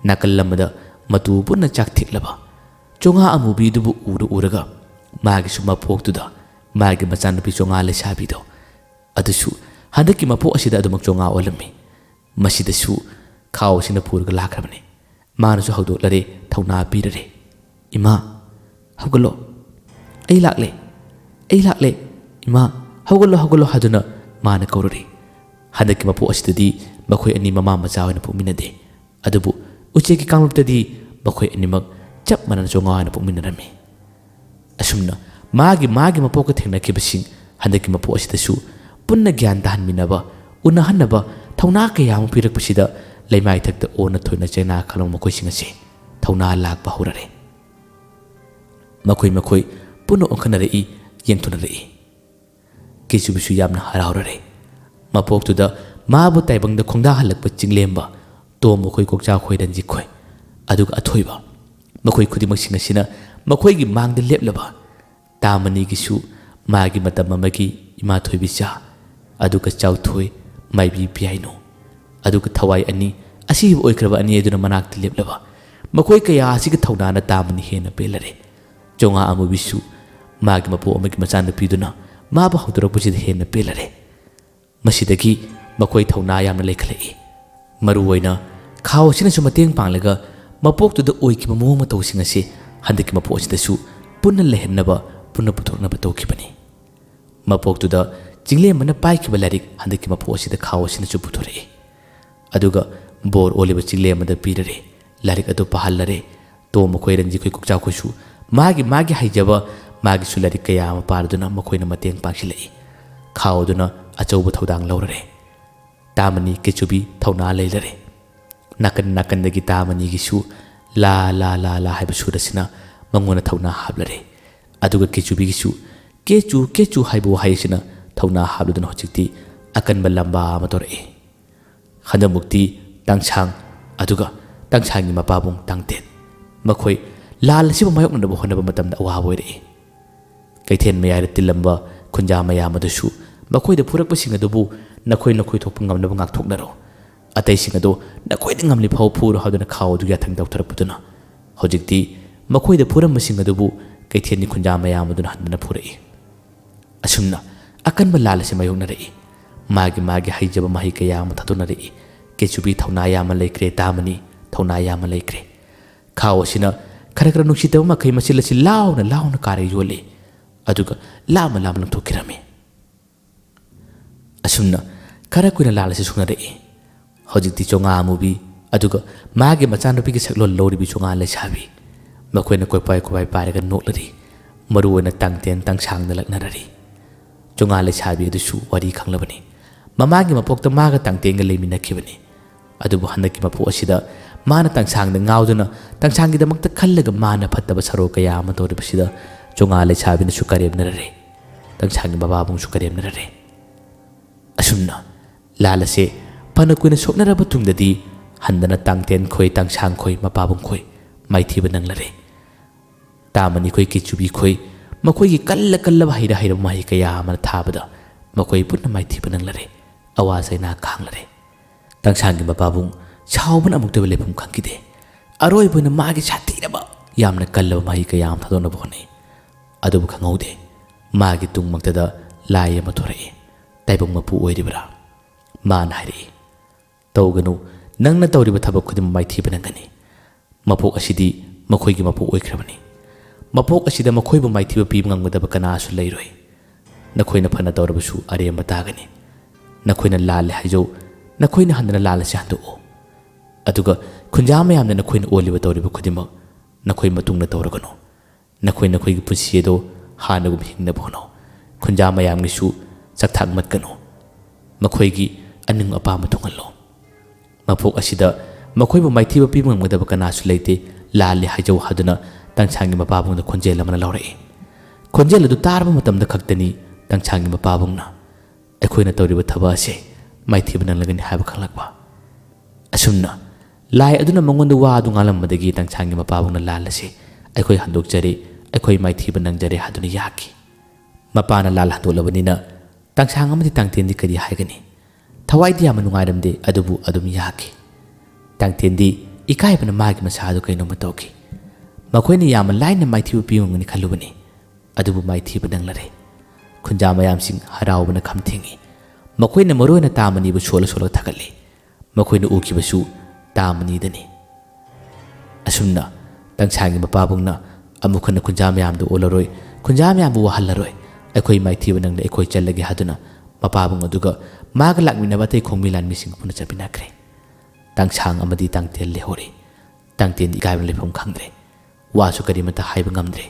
ꯅꯥꯀꯜ ꯑꯃꯗ ꯃꯇꯨ ꯄꯨꯟꯅ ꯆꯥꯛꯊꯦꯛꯂꯕ ꯆꯣꯉꯥ ꯑꯃꯨꯕꯤꯗꯨꯕꯨ ꯎꯔꯒ ꯃꯥꯒꯤꯁꯨ ꯃꯄꯣꯛꯇꯨꯗ ꯃꯥꯒꯤ ꯃꯆꯥꯅꯨꯄꯤ ꯆꯣꯉꯥ ꯂꯩꯁꯥꯕꯤꯗꯣ ꯑꯗꯨꯁꯨ ꯍꯟꯗꯛꯀꯤ ꯃꯄꯣꯛ ꯑꯁꯤꯗ ꯑꯗꯨꯃꯛ ꯆꯣꯉꯥ ꯑꯣꯜꯂꯝꯃꯤ ꯃꯁꯤꯗꯁꯨ ꯈꯥꯎ ꯑꯁꯤꯅ ꯄꯨꯔꯒ ꯂꯥꯛꯈ꯭ꯔꯕꯅꯤ ꯃꯥꯅꯁꯨ ꯍꯧꯗꯣꯛꯂꯔꯦ ꯊꯧꯅꯥ ꯄꯤꯔꯔꯦ ꯏꯃꯥ ꯍꯧꯒꯠꯂꯣ ꯑꯩ ꯂꯥꯛꯂꯦ ꯏꯃꯥ ꯍꯧꯒꯠꯂꯣ ꯍꯧꯒꯠꯂꯣ ꯍꯥꯏꯗꯨꯅ ꯃꯥꯅ ꯀꯧꯔꯔꯤ ꯍꯟꯗꯛꯀꯤ ꯃꯄꯣꯛ ꯑꯁꯤꯗꯗꯤ ꯃꯈꯣꯏ ꯑꯅꯤ ꯃꯃꯥ ꯃꯆꯥ ꯑꯣꯏꯅ ꯄꯣꯛꯃꯤꯟꯅꯗꯦ ꯑꯗꯨꯕꯨ ꯎꯆꯦꯛꯀꯤ ꯀꯥꯡꯂꯨꯞꯇꯗꯤ ꯃꯈꯣꯏ ꯑꯅꯤꯃꯛ ꯆꯞ ꯃꯥꯟꯅꯅ ꯆꯣꯉꯥ ꯑꯣꯏꯅ ꯄꯣꯛꯃꯤꯟꯅꯔꯝꯃꯤ ꯑꯁꯨꯝꯅ ꯃꯥꯒꯤ ꯃꯄꯣꯛꯀ ꯊꯦꯡꯅꯈꯤꯕꯁꯤꯡ ꯍꯟꯗꯛꯀꯤ ꯃꯄꯣꯛ ꯑꯁꯤꯗꯁꯨ ꯄꯨꯟꯅ ꯒ꯭ꯌꯥꯟ ꯇꯥꯍꯟꯃꯤꯟꯅꯕ ꯎꯅꯍꯟꯅꯕ ꯊꯧꯅꯥ ꯀꯌా ꯑꯃ ꯄꯤꯔꯛꯄꯁꯤꯗ ꯂꯩꯃꯥꯏꯊꯛꯇ ꯑꯣꯟꯅ ꯊꯣꯏꯅ ꯆꯩꯅꯥ ꯈꯜꯂꯕ ꯃꯈꯣꯏꯁꯤꯡ ꯑꯁꯤ ꯊꯧꯅꯥ ꯂꯥꯛꯄ ꯍꯧꯔꯔꯦ ꯃꯈꯣꯏ ꯄꯨꯟꯅ ꯑꯣꯟꯈꯠꯅꯔꯛꯏ ꯌꯦꯡꯊꯣꯛꯅꯔꯛꯏ ꯀꯤꯆꯨꯕꯤꯁꯨ ꯌꯥꯝꯅ ꯍꯔꯥꯎꯔꯔꯦ ꯃꯄꯣꯛꯇꯨꯗ ꯃꯥꯕꯨ ꯇꯥꯏꯕꯪꯗ ꯈꯣꯡꯗꯥꯍꯜꯂꯛꯄ ꯆꯤꯡꯂꯦꯝꯕ ꯇꯣꯝꯕ ꯈꯣꯏ ꯀꯣꯛꯆꯥꯎ ꯈꯣꯏ ꯔꯟꯖꯤꯠ ꯈꯣꯏ ꯑꯗꯨꯒ ꯑꯊꯣꯏꯕ ꯃꯈꯣꯏ ꯈꯨꯗꯤꯡꯃꯛꯁꯤꯡ ꯑꯁꯤꯅ ꯃꯈꯣꯏꯒꯤ ꯃꯥꯡꯗ ꯂꯦꯞꯂꯕ ꯇꯥꯃꯅꯤꯒꯤꯁꯨ ꯃꯥꯒꯤ ꯃꯇꯝ ꯑꯃꯒꯤ ꯏꯃꯥꯊꯣꯏꯕꯤꯆꯥ ꯑꯗꯨꯒ ꯆꯥꯎꯊꯣꯏ ꯃꯥꯏꯕꯤ ꯄꯤꯌꯥꯏꯅꯨ ꯑꯗꯨꯒ ꯊꯋꯥꯏ ꯑꯅꯤ ꯑꯁꯤꯕ ꯑꯣꯏꯈ꯭ꯔꯕ ꯑꯅꯤ ꯑꯗꯨꯅ ꯃꯅꯥꯛꯇ ꯂꯦꯞꯂꯕ ꯃꯈꯣꯏ ꯀꯌꯥ ꯑꯁꯤꯒꯤ ꯊꯧꯅꯥꯅ ꯇꯥꯃꯅꯤ ꯍꯦꯟꯅ ꯄꯦꯜꯂꯔꯦ ꯆꯣꯉꯥ ꯑꯃꯨꯕꯤꯁꯨ ꯃꯥꯒꯤ ꯃꯄꯣꯛ ꯑꯃꯒꯤ ꯃꯆꯥꯅꯨꯄꯤꯗꯨꯅ ꯃꯥꯕꯨ ꯍꯧꯗꯣꯔꯛꯄꯁꯤꯗ ꯍꯦꯟꯅ ꯄꯦꯜꯂꯔꯦ ꯃꯁꯤꯗꯒꯤ ꯃꯈꯣꯏ ꯊꯧꯅꯥ ꯌꯥꯝꯅ ꯂꯩꯈꯠꯂꯛꯏ ꯃꯔꯨꯑꯣꯏꯅ ꯈꯥꯎ ꯑꯁꯤꯅꯁꯨ ꯃꯇꯦꯡ ꯄꯥꯡꯂꯒ ꯃꯄꯣꯛꯇꯨꯗ ꯑꯣꯏꯈꯤꯕ ꯃꯑꯣꯡ ꯃꯇꯧꯁꯤꯡ ꯑꯁꯤ ꯍꯟꯗꯛꯀꯤ ꯃꯄꯣꯛ ꯑꯁꯤꯗꯁꯨ ꯄꯨꯟꯅ ꯂꯩꯍꯟꯅꯕ ꯄꯨꯟꯅ ꯄꯨꯊꯣꯛꯅꯕ ꯇꯧꯈꯤꯕꯅꯤ ꯃꯄꯣꯛꯇꯨꯗ ꯆꯤꯡꯂꯦꯝꯕꯅ ꯄꯥꯏꯈꯤꯕ ꯂꯥꯏꯔꯤꯛ ꯍꯟꯗꯛꯀꯤ ꯃꯄꯣꯛ ꯑꯁꯤꯗ ꯈꯥꯎ ꯑꯁꯤꯅꯁꯨ ꯄꯨꯊꯣꯔꯛꯏ ꯑꯗꯨꯒ ꯕꯣꯔ ꯑꯣꯜꯂꯤꯕ ꯆꯤꯡꯂꯦꯝꯕꯗ ꯄꯤꯔꯔꯦ ꯂꯥꯏꯔꯤꯛ ꯑꯗꯨ ꯄꯥꯍꯜꯂꯔꯦ ꯇꯣꯝꯕ ꯈꯣꯏ ꯔꯟꯖꯤ ꯈꯣꯏ ꯀꯣꯛꯆꯥꯎ ꯈꯣꯏꯁꯨ ꯃꯥꯒꯤ ꯍꯩꯖꯕ ꯃꯥꯒꯤꯁꯨ ꯂꯥꯏꯔꯤꯛ ꯀꯌꯥ ꯑꯃ ꯄꯥꯔꯗꯨꯅ ꯃꯈꯣꯏꯅ ꯃꯇꯦꯡ ꯄꯥꯡꯁꯤꯜꯂꯛꯏ ꯈꯥꯎ ꯑꯗꯨꯅ ꯑꯆꯧꯕ ꯊꯧꯗꯥꯡ ꯂꯧꯔꯔꯦ ꯇꯥꯃꯅꯤ ꯀꯤꯆꯨꯕꯤ ꯊꯧꯅꯥ ꯂꯩꯔꯔꯦ ꯅꯥꯀꯟꯗꯒꯤ ꯇꯥꯃꯅꯤꯒꯤꯁꯨ ꯂꯥ ꯂꯥ ꯂꯥ ꯂꯥ ꯍꯥꯏꯕ ꯁꯨꯔ ꯑꯁꯤꯅ ꯃꯉꯣꯟꯗ ꯊꯧꯅꯥ ꯍꯥꯞꯂꯔꯦ ꯑꯗꯨꯒ ꯀꯤꯆꯨꯕꯤꯒꯤꯁꯨ ꯀꯦꯆꯨ ꯀꯦꯆꯨ ꯍꯥꯏꯕ ꯋꯥꯍꯩ ꯑꯁꯤꯅ ꯊꯧꯅꯥ ꯍꯥꯞꯂꯗꯨꯅ ꯍꯧꯖꯤꯛꯇꯤ ꯑꯀꯟꯕ ꯂꯝꯕꯥ ꯑꯃ ꯇꯧꯔꯛꯏ ꯍꯟꯗꯛꯃꯨꯛꯇꯤ ꯇꯥꯡꯁꯥꯡ ꯑꯗꯨꯒ ꯇꯥꯡꯁꯥꯡꯒꯤ ꯃꯄꯥꯕꯨꯡ ꯇꯥꯡꯇꯦꯟ ꯃꯈꯣꯏ ꯂꯥꯜ ꯑꯁꯤꯕꯨ ꯃꯥꯌꯣꯛꯅꯅꯕ ꯍꯣꯠꯅꯕ ꯃꯇꯝꯗ ꯑꯋꯥꯕ ꯑꯣꯏꯔꯛꯏ ꯀꯩꯊꯦꯜ ꯃꯌꯥꯏꯗ ꯇꯤꯜꯂꯝꯕ ꯈꯨꯟꯖꯥ ꯃꯌꯥꯝ ꯑꯗꯨꯁꯨ ꯃꯈꯣꯏꯗ ꯐꯨꯔꯛꯄꯁꯤꯡ ꯑꯗꯨꯕꯨ ꯅꯈꯣꯏ ꯊꯣꯛꯄ ꯉꯝꯅꯕ ꯉꯥꯛꯊꯣꯛꯅꯔꯣ ꯑꯇꯩꯁꯤꯡ ꯑꯗꯨ ꯅꯈꯣꯏꯗ ꯉꯝꯂꯤ ꯐꯥꯎ ꯐꯨꯔꯣ ꯍꯥꯏꯗꯨꯅ ꯈꯥꯎ ꯑꯗꯨ ꯌꯥꯊꯪ ꯇꯧꯊꯔꯛꯄꯗꯨꯅ ꯍꯧꯖꯤꯛꯇꯤ ꯃꯈꯣꯏꯗ ꯐꯨꯔꯝꯕꯁꯤꯡ ꯑꯗꯨꯕꯨ ꯀꯩꯊꯦꯜꯒꯤ ꯈꯨꯟꯖꯥ ꯃꯌꯥꯝ ꯑꯗꯨꯅ ꯍꯟꯗꯅ ꯐꯨꯔꯛꯏ ꯑꯁꯨꯝꯅ ꯑꯀꯟꯕ ꯂꯥꯜ ꯑꯁꯤ ꯃꯥꯌꯣꯛꯅꯔꯛꯏ ꯃꯥꯒꯤ ꯍꯩꯖꯕ ꯃꯍꯩ ꯀꯌా ꯑꯃ ꯊꯥꯗꯣꯛꯅꯔꯛꯏ ꯀꯤꯆꯨꯕꯤ ꯊꯧꯅꯥ ꯌꯥꯝꯅ ꯂꯩꯈ꯭ꯔꯦ ꯇꯥꯃꯅꯤ ꯊꯧꯅꯥ ꯌꯥꯝꯅ ꯂꯩꯈ꯭ꯔꯦ ꯈꯥꯎ ꯑꯁꯤꯅ ꯈꯔ ꯅꯨꯡꯁꯤꯗꯕ ꯃꯈꯩ ꯃꯆꯤꯜ ꯑꯁꯤ ꯂꯥꯎꯅ ꯀꯥꯔ ꯌꯣꯜꯂꯤ ꯑꯗꯨꯒ ꯂꯥꯞꯅ ꯂꯪꯊꯣꯛꯈꯤꯔꯝꯃꯤ ꯑꯁꯨꯝꯅ ꯈꯔ ꯀꯨꯏꯅ ꯂꯥꯜ ꯑꯁꯤ ꯁꯨꯅꯔꯛꯏ ꯍꯧꯖꯤꯛꯇꯤ ꯆꯣꯉꯥ ꯑꯃꯨꯕꯤ ꯑꯗꯨꯒ ꯃꯥꯒꯤ ꯃꯆꯥꯅꯨꯄꯤꯒꯤ ꯁꯛꯂꯣꯟ ꯂꯧꯔꯤꯕꯤ ꯆꯣꯉꯥ ꯂꯩꯁꯥꯕꯤ ꯃꯈꯣꯏꯅ ꯀꯣꯏꯄꯥꯏ ꯄꯥꯏꯔꯒ ꯅꯣꯛꯂꯔꯤ ꯃꯔꯨꯑꯣꯏꯅ ꯇꯥꯡꯇꯦꯟ ꯇꯥꯡꯁꯥꯡꯅ ꯂꯛꯅꯔꯔꯤ ꯆꯣꯉꯥ ꯂꯩꯁꯥꯕꯤ ꯑꯗꯨꯁꯨ ꯋꯥꯔꯤ ꯈꯪꯂꯕꯅꯤ ꯃꯃꯥꯒꯤ ꯃꯄꯣꯛꯇ ꯃꯥꯒ ꯇꯥꯡꯇꯦꯟꯒ ꯂꯩꯃꯤꯟꯅꯈꯤꯕꯅꯤ ꯑꯗꯨꯕꯨ ꯍꯟꯗꯛꯀꯤ ꯃꯄꯣꯛ ꯑꯁꯤꯗ ꯃꯥꯅ ꯇꯥꯡꯁꯥꯡꯗ ꯉꯥꯎꯗꯨꯅ ꯇꯥꯡꯁꯥꯡꯒꯤꯗꯃꯛꯇ ꯈꯜꯂꯒ ꯃꯥꯅ ꯐꯠꯇꯕ ꯁꯔꯧ ꯀꯌꯥ ꯑꯃ ꯇꯧꯔꯤꯕꯁꯤꯗ ꯆꯣꯉꯥ ꯂꯩꯁꯥꯕꯤꯅꯁꯨ ꯀꯔꯦꯝꯅꯔꯔꯦ ꯇꯥꯡꯁꯥꯡꯒꯤ ꯃꯕꯥꯕꯨꯡꯁꯨ ꯀꯔꯦꯝꯅꯔꯔꯦ ꯑꯁꯨꯝꯅ ꯂꯥꯜ ꯑꯁꯦ ꯐꯅ ꯀꯨꯏꯅ ꯁꯣꯛꯅꯔꯕ ꯇꯨꯡꯗꯗꯤ ꯍꯟꯗꯅ ꯇꯥꯡꯇꯦꯟ ꯈꯣꯏ ꯇꯥꯡꯁꯥꯡ ꯈꯣꯏ ꯃꯄꯥꯕꯨꯡ ꯈꯣꯏ ꯃꯥꯏꯊꯤꯕ ꯅꯪꯂꯔꯦ ꯇꯥꯃꯅꯤ ꯈꯣꯏ ꯀꯤꯆꯨꯕꯤ ꯈꯣꯏ ꯃꯈꯣꯏꯒꯤ ꯀꯜꯂꯕ ꯍꯩꯔꯕ ꯃꯍꯩ ꯀꯌꯥ ꯑꯃꯅ ꯊꯥꯕꯗ ꯃꯈꯣꯏ ꯄꯨꯟꯅ ꯃꯥꯏꯊꯤꯕ ꯅꯪꯂꯔꯦ ꯑꯋꯥ ꯆꯩꯅꯥ ꯈꯥꯡꯂꯔꯦ ꯇꯥꯡꯁꯥꯡꯒꯤ ꯃꯄꯥꯕꯨꯡ ꯁꯥꯎꯕꯅ ꯑꯃꯨꯛꯇꯕ ꯂꯩꯐꯝ ꯈꯪꯈꯤꯗꯦ ꯑꯔꯣꯏꯕ ꯑꯣꯏꯅ ꯃꯥꯒꯤ ꯁꯥꯊꯤꯔꯕ ꯌꯥꯝꯅ ꯀꯜꯂꯕ ꯃꯍꯩ ꯀꯌꯥ ꯑꯃ ꯊꯥꯗꯣꯛꯅꯕ ꯍꯣꯠꯅꯩ ꯑꯗꯨꯕꯨ ꯈꯪꯍꯧꯗꯦ ꯃꯥꯒꯤ ꯇꯨꯡꯃꯛꯇꯗ ꯂꯥꯏ ꯑꯃ ꯊꯣꯔꯛꯏ ꯇꯥꯏꯕꯪ ꯃꯄꯨ ꯑꯣꯏꯔꯤꯕ꯭ꯔꯥ ꯃꯥꯅ ꯍꯥꯏꯔꯛꯏ ꯇꯧꯒꯅꯨ ꯅꯪꯅ ꯇꯧꯔꯤꯕ ꯊꯕꯛ ꯈꯨꯗꯤꯡꯃꯛ ꯃꯥꯏꯊꯤꯕ ꯅꯪꯒꯅꯤ ꯃꯄꯣꯛ ꯑꯁꯤꯗꯤ ꯃꯈꯣꯏꯒꯤ ꯃꯄꯣꯛ ꯑꯣꯏꯈ꯭ꯔꯕꯅꯤ ꯃꯄꯣꯛ ꯑꯁꯤꯗ ꯃꯈꯣꯏꯕꯨ ꯃꯥꯏꯊꯤꯕ ꯄꯤꯕ ꯉꯝꯒꯗꯕ ꯀꯅꯥꯁꯨ ꯂꯩꯔꯣꯏ ꯅꯈꯣꯏꯅ ꯐꯅ ꯇꯧꯔꯕꯁꯨ ꯑꯔꯦꯝꯕ ꯇꯥꯒꯅꯤ ꯅꯈꯣꯏꯅ ꯂꯥꯜꯂꯦ ꯍꯥꯏꯖꯧ ꯅꯈꯣꯏꯅ ꯍꯟꯗꯅ ꯂꯥꯜꯂꯁꯤ ꯍꯟꯗꯣꯛꯎ ꯑꯗꯨꯒ ꯈꯨꯟꯖꯥ ꯃꯌꯥꯝꯅ ꯅꯈꯣꯏꯅ ꯑꯣꯜꯂꯤꯕ ꯇꯧꯔꯤꯕ ꯈꯨꯗꯤꯡꯃꯛ ꯅꯈꯣꯏ ꯃꯇꯨꯡꯗ ꯇꯧꯔꯒꯅꯨ ꯅꯈꯣꯏꯒꯤ ꯄꯨꯟꯁꯤ ꯑꯗꯨ ꯍꯥꯟꯅꯒꯨꯝ ꯍꯤꯡꯅꯕ ꯍꯣꯠꯅꯧ ꯈꯨꯟꯖꯥ ꯃꯌꯥꯝꯒꯤꯁꯨ ꯆꯥꯛꯊꯥꯛꯃꯠꯀꯅꯨ ꯃꯈꯣꯏꯒꯤ ꯑꯅꯤꯡ ꯑꯄꯥꯝꯕ ꯊꯨꯡꯍꯜꯂꯣ ꯃꯄꯣꯛ ꯑꯁꯤꯗ ꯃꯈꯣꯏꯕꯨ ꯃꯥꯏꯊꯤꯕ ꯄꯤꯕ ꯉꯝꯒꯗꯕ ꯀꯅꯥꯁꯨ ꯂꯩꯇꯦ ꯂꯥꯜꯂꯦ ꯍꯥꯏꯖꯧ ꯍꯥꯏꯗꯨꯅ ꯇꯥꯡꯁꯥꯡꯒꯤ ꯃꯄꯥꯕꯨꯡꯗ ꯈꯣꯟꯖꯦꯜ ꯑꯃꯅ ꯂꯥꯎꯔꯛꯏ ꯈꯣꯟꯖꯦꯜ ꯑꯗꯨ ꯇꯥꯔꯕ ꯃꯇꯝꯗ ꯈꯛꯇꯅꯤ ꯇꯥꯡꯁꯥꯡꯒꯤ ꯃꯄꯥꯕꯨꯡꯅ ꯑꯩꯈꯣꯏꯅ ꯇꯧꯔꯤꯕ ꯊꯕꯛ ꯑꯁꯤ ꯃꯥꯏꯊꯤꯕ ꯅꯪꯂꯒꯅꯤ ꯍꯥꯏꯕ ꯈꯪꯂꯛꯄ ꯑꯁꯨꯝꯅ ꯂꯥꯏ ꯑꯗꯨꯅ ꯃꯉꯣꯟꯗ ꯋꯥ ꯑꯗꯨ ꯉꯥꯡꯂꯝꯕꯗꯒꯤ ꯇꯥꯡꯁꯥꯡꯒꯤ ꯃꯄꯥꯕꯨꯡꯅ ꯂꯥꯜꯂꯁꯤ ꯑꯩꯈꯣꯏ ꯍꯟꯗꯣꯛꯆꯔꯦ ꯑꯩꯈꯣꯏ ꯃꯥꯏꯊꯤꯕ ꯅꯪꯖꯔꯦ ꯍꯥꯏꯗꯨꯅ ꯌꯥꯈꯤ ꯃꯄꯥꯅ ꯂꯥꯜ ꯍꯟꯗꯣꯛꯂꯕꯅꯤꯅ ꯇꯥꯡꯁꯥꯡ ꯑꯃꯗꯤ ꯇꯥꯡꯇꯦꯟꯗꯤ ꯀꯔꯤ ꯍꯥꯏꯒꯅꯤ ꯊꯋꯥꯏꯗꯤ ꯌꯥꯝꯅ ꯅꯨꯡꯉꯥꯏꯔꯝꯗꯦ ꯑꯗꯨꯕꯨ ꯑꯗꯨꯝ ꯌꯥꯈꯤ ꯇꯥꯡꯇꯦꯟꯗꯤ ꯏꯀꯥꯏꯕꯅ ꯃꯥꯒꯤ ꯃꯁꯥꯗꯨ ꯀꯩꯅꯣꯝꯃ ꯇꯧꯈꯤ ꯃꯈꯣꯏꯅ ꯌꯥꯝꯅ ꯂꯥꯏꯅ ꯃꯥꯏꯊꯤꯕ ꯄꯤꯉꯝꯒꯅꯤ ꯈꯜꯂꯨꯕꯅꯤ ꯑꯗꯨꯕꯨ ꯃꯥꯏꯊꯤꯕ ꯅꯪꯂꯔꯦ ꯈꯨꯟꯖꯥ ꯃꯌꯥꯝꯁꯤꯡ ꯍꯔꯥꯎꯕꯅ ꯈꯝ ꯊꯦꯡꯉꯤ ꯃꯈꯣꯏꯅ ꯃꯔꯨꯑꯣꯏꯅ ꯇꯥꯃꯅꯤꯕꯨ ꯁꯣꯜꯂ ꯊꯥꯒꯠꯂꯤ ꯃꯈꯣꯏꯅ ꯎꯈꯤꯕꯁꯨ ꯇꯥꯃꯅꯤꯗꯅꯤ ꯑꯁꯨꯝꯅ ꯇꯥꯡꯁꯥꯡꯒꯤ ꯃꯄꯥꯕꯨꯡꯅ ꯑꯃꯨꯛ ꯍꯟꯅ ꯈꯨꯟꯖꯥ ꯃꯌꯥꯝꯗꯨ ꯑꯣꯜꯂꯔꯣꯏ ꯈꯨꯟꯖꯥ ꯃꯌꯥꯝꯕꯨ ꯋꯥꯍꯜꯂꯔꯣꯏ ꯑꯩꯈꯣꯏ ꯃꯥꯏꯊꯤꯕ ꯅꯪꯂꯦ ꯑꯩꯈꯣꯏ ꯆꯠꯂꯒꯦ ꯍꯥꯏꯗꯨꯅ ꯃꯄꯥꯕꯨꯡ ꯑꯗꯨꯒ ꯃꯥꯒ ꯂꯥꯛꯃꯤꯟꯅꯕ ꯑꯇꯩ ꯈꯣꯡꯕꯤ ꯂꯥꯟꯃꯤꯁꯤꯡ ꯄꯨꯟꯅ ꯆꯠꯃꯤꯟꯅꯈ꯭ꯔꯦ ꯇꯥꯡꯁꯥꯡ ꯑꯃꯗꯤ ꯇꯥꯡꯇꯦꯟ ꯂꯩꯍꯧꯔꯤ ꯇꯥꯡꯇꯦꯟꯗꯤ ꯏꯀꯥꯏꯕ ꯂꯩꯐꯝ ꯈꯪꯗ꯭ꯔꯦ ꯋꯥꯁꯨ ꯀꯔꯤꯃꯠꯇ ꯍꯥꯏꯕ ꯉꯝꯗ꯭ꯔꯦ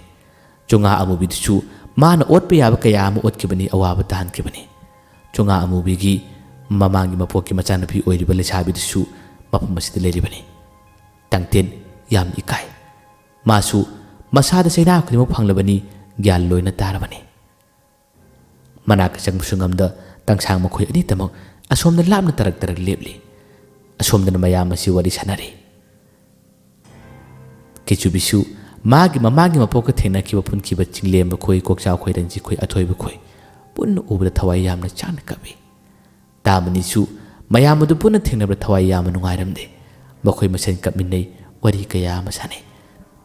ꯆꯣꯉꯥ ꯑꯃꯨꯕꯤꯗꯨꯁꯨ ꯃꯥꯅ ꯑꯣꯠꯄ ꯌꯥꯕ ꯀꯌꯥ ꯑꯃ ꯑꯣꯠꯈꯤꯕꯅꯤ ꯑꯋꯥꯕ ꯇꯥꯍꯟꯈꯤꯕꯅꯤ ꯆꯣꯉꯥ ꯑꯃꯨꯕꯤꯒꯤ ꯃꯃꯥꯡꯒꯤ ꯃꯄꯣꯛꯀꯤ ꯃꯆꯥꯅꯨꯄꯤ ꯑꯣꯏꯔꯤꯕ ꯂꯩꯁꯥꯕꯤꯗꯨꯁꯨ ꯃꯐꯝ ꯑꯁꯤꯗ ꯂꯩꯔꯤꯕꯅꯤ ꯇꯥꯡꯇꯦꯟ ꯌꯥꯝ ꯏꯀꯥꯏ ꯃꯥꯁꯨ ꯃꯁꯥꯗ ꯆꯩꯅꯥ ꯈꯨꯗꯤꯡꯃꯛ ꯐꯪꯂꯕꯅꯤ ꯒ꯭ꯌꯥꯟ ꯂꯣꯏꯅ ꯇꯥꯔꯕꯅꯤ ꯃꯅꯥꯛꯇ ꯆꯪꯕꯁꯨ ꯉꯝꯗ ꯇꯥꯡꯁꯥꯡ ꯃꯈꯣꯏ ꯑꯅꯤꯇꯃꯛ ꯑꯁꯣꯝꯗ ꯂꯥꯞꯅ ꯇꯔꯛ ꯂꯦꯞꯂꯤ ꯑꯁꯣꯝꯗꯅ ꯃꯌꯥꯝ ꯑꯁꯤ ꯋꯥꯔꯤ ꯁꯥꯟꯅꯔꯤ ꯀꯦꯆꯨꯕꯤꯁꯨ ꯃꯥꯒꯤ ꯃꯃꯥꯡꯒꯤ ꯃꯄꯣꯛꯀ ꯊꯦꯡꯅꯈꯤꯕ ꯄꯨꯟꯈꯤꯕ ꯆꯤꯡꯂꯦꯝꯕ ꯈꯣꯏ ꯀꯣꯛꯆꯥꯎ ꯈꯣꯏ ꯔꯟꯖꯤ ꯈꯣꯏ ꯑꯊꯣꯏꯕ ꯈꯣꯏ ꯄꯨꯟꯅ ꯎꯕꯗ ꯊꯋꯥꯏ ꯌꯥꯝꯅ ꯆꯥꯛꯅ ꯀꯞꯄꯤ ꯇꯥꯃꯅꯤꯁꯨ ꯃꯌꯥꯝ ꯑꯗꯨ ꯄꯨꯟꯅ ꯊꯦꯡꯅꯕꯗ ꯊꯋꯥꯏ ꯌꯥꯝꯅ ꯅꯨꯡꯉꯥꯏꯔꯝꯗꯦ ꯃꯈꯣꯏ ꯃꯁꯦꯟ ꯀꯞꯃꯤꯟꯅꯩ ꯋꯥꯔꯤ ꯀꯌꯥ ꯑꯃ ꯁꯥꯟꯅꯩ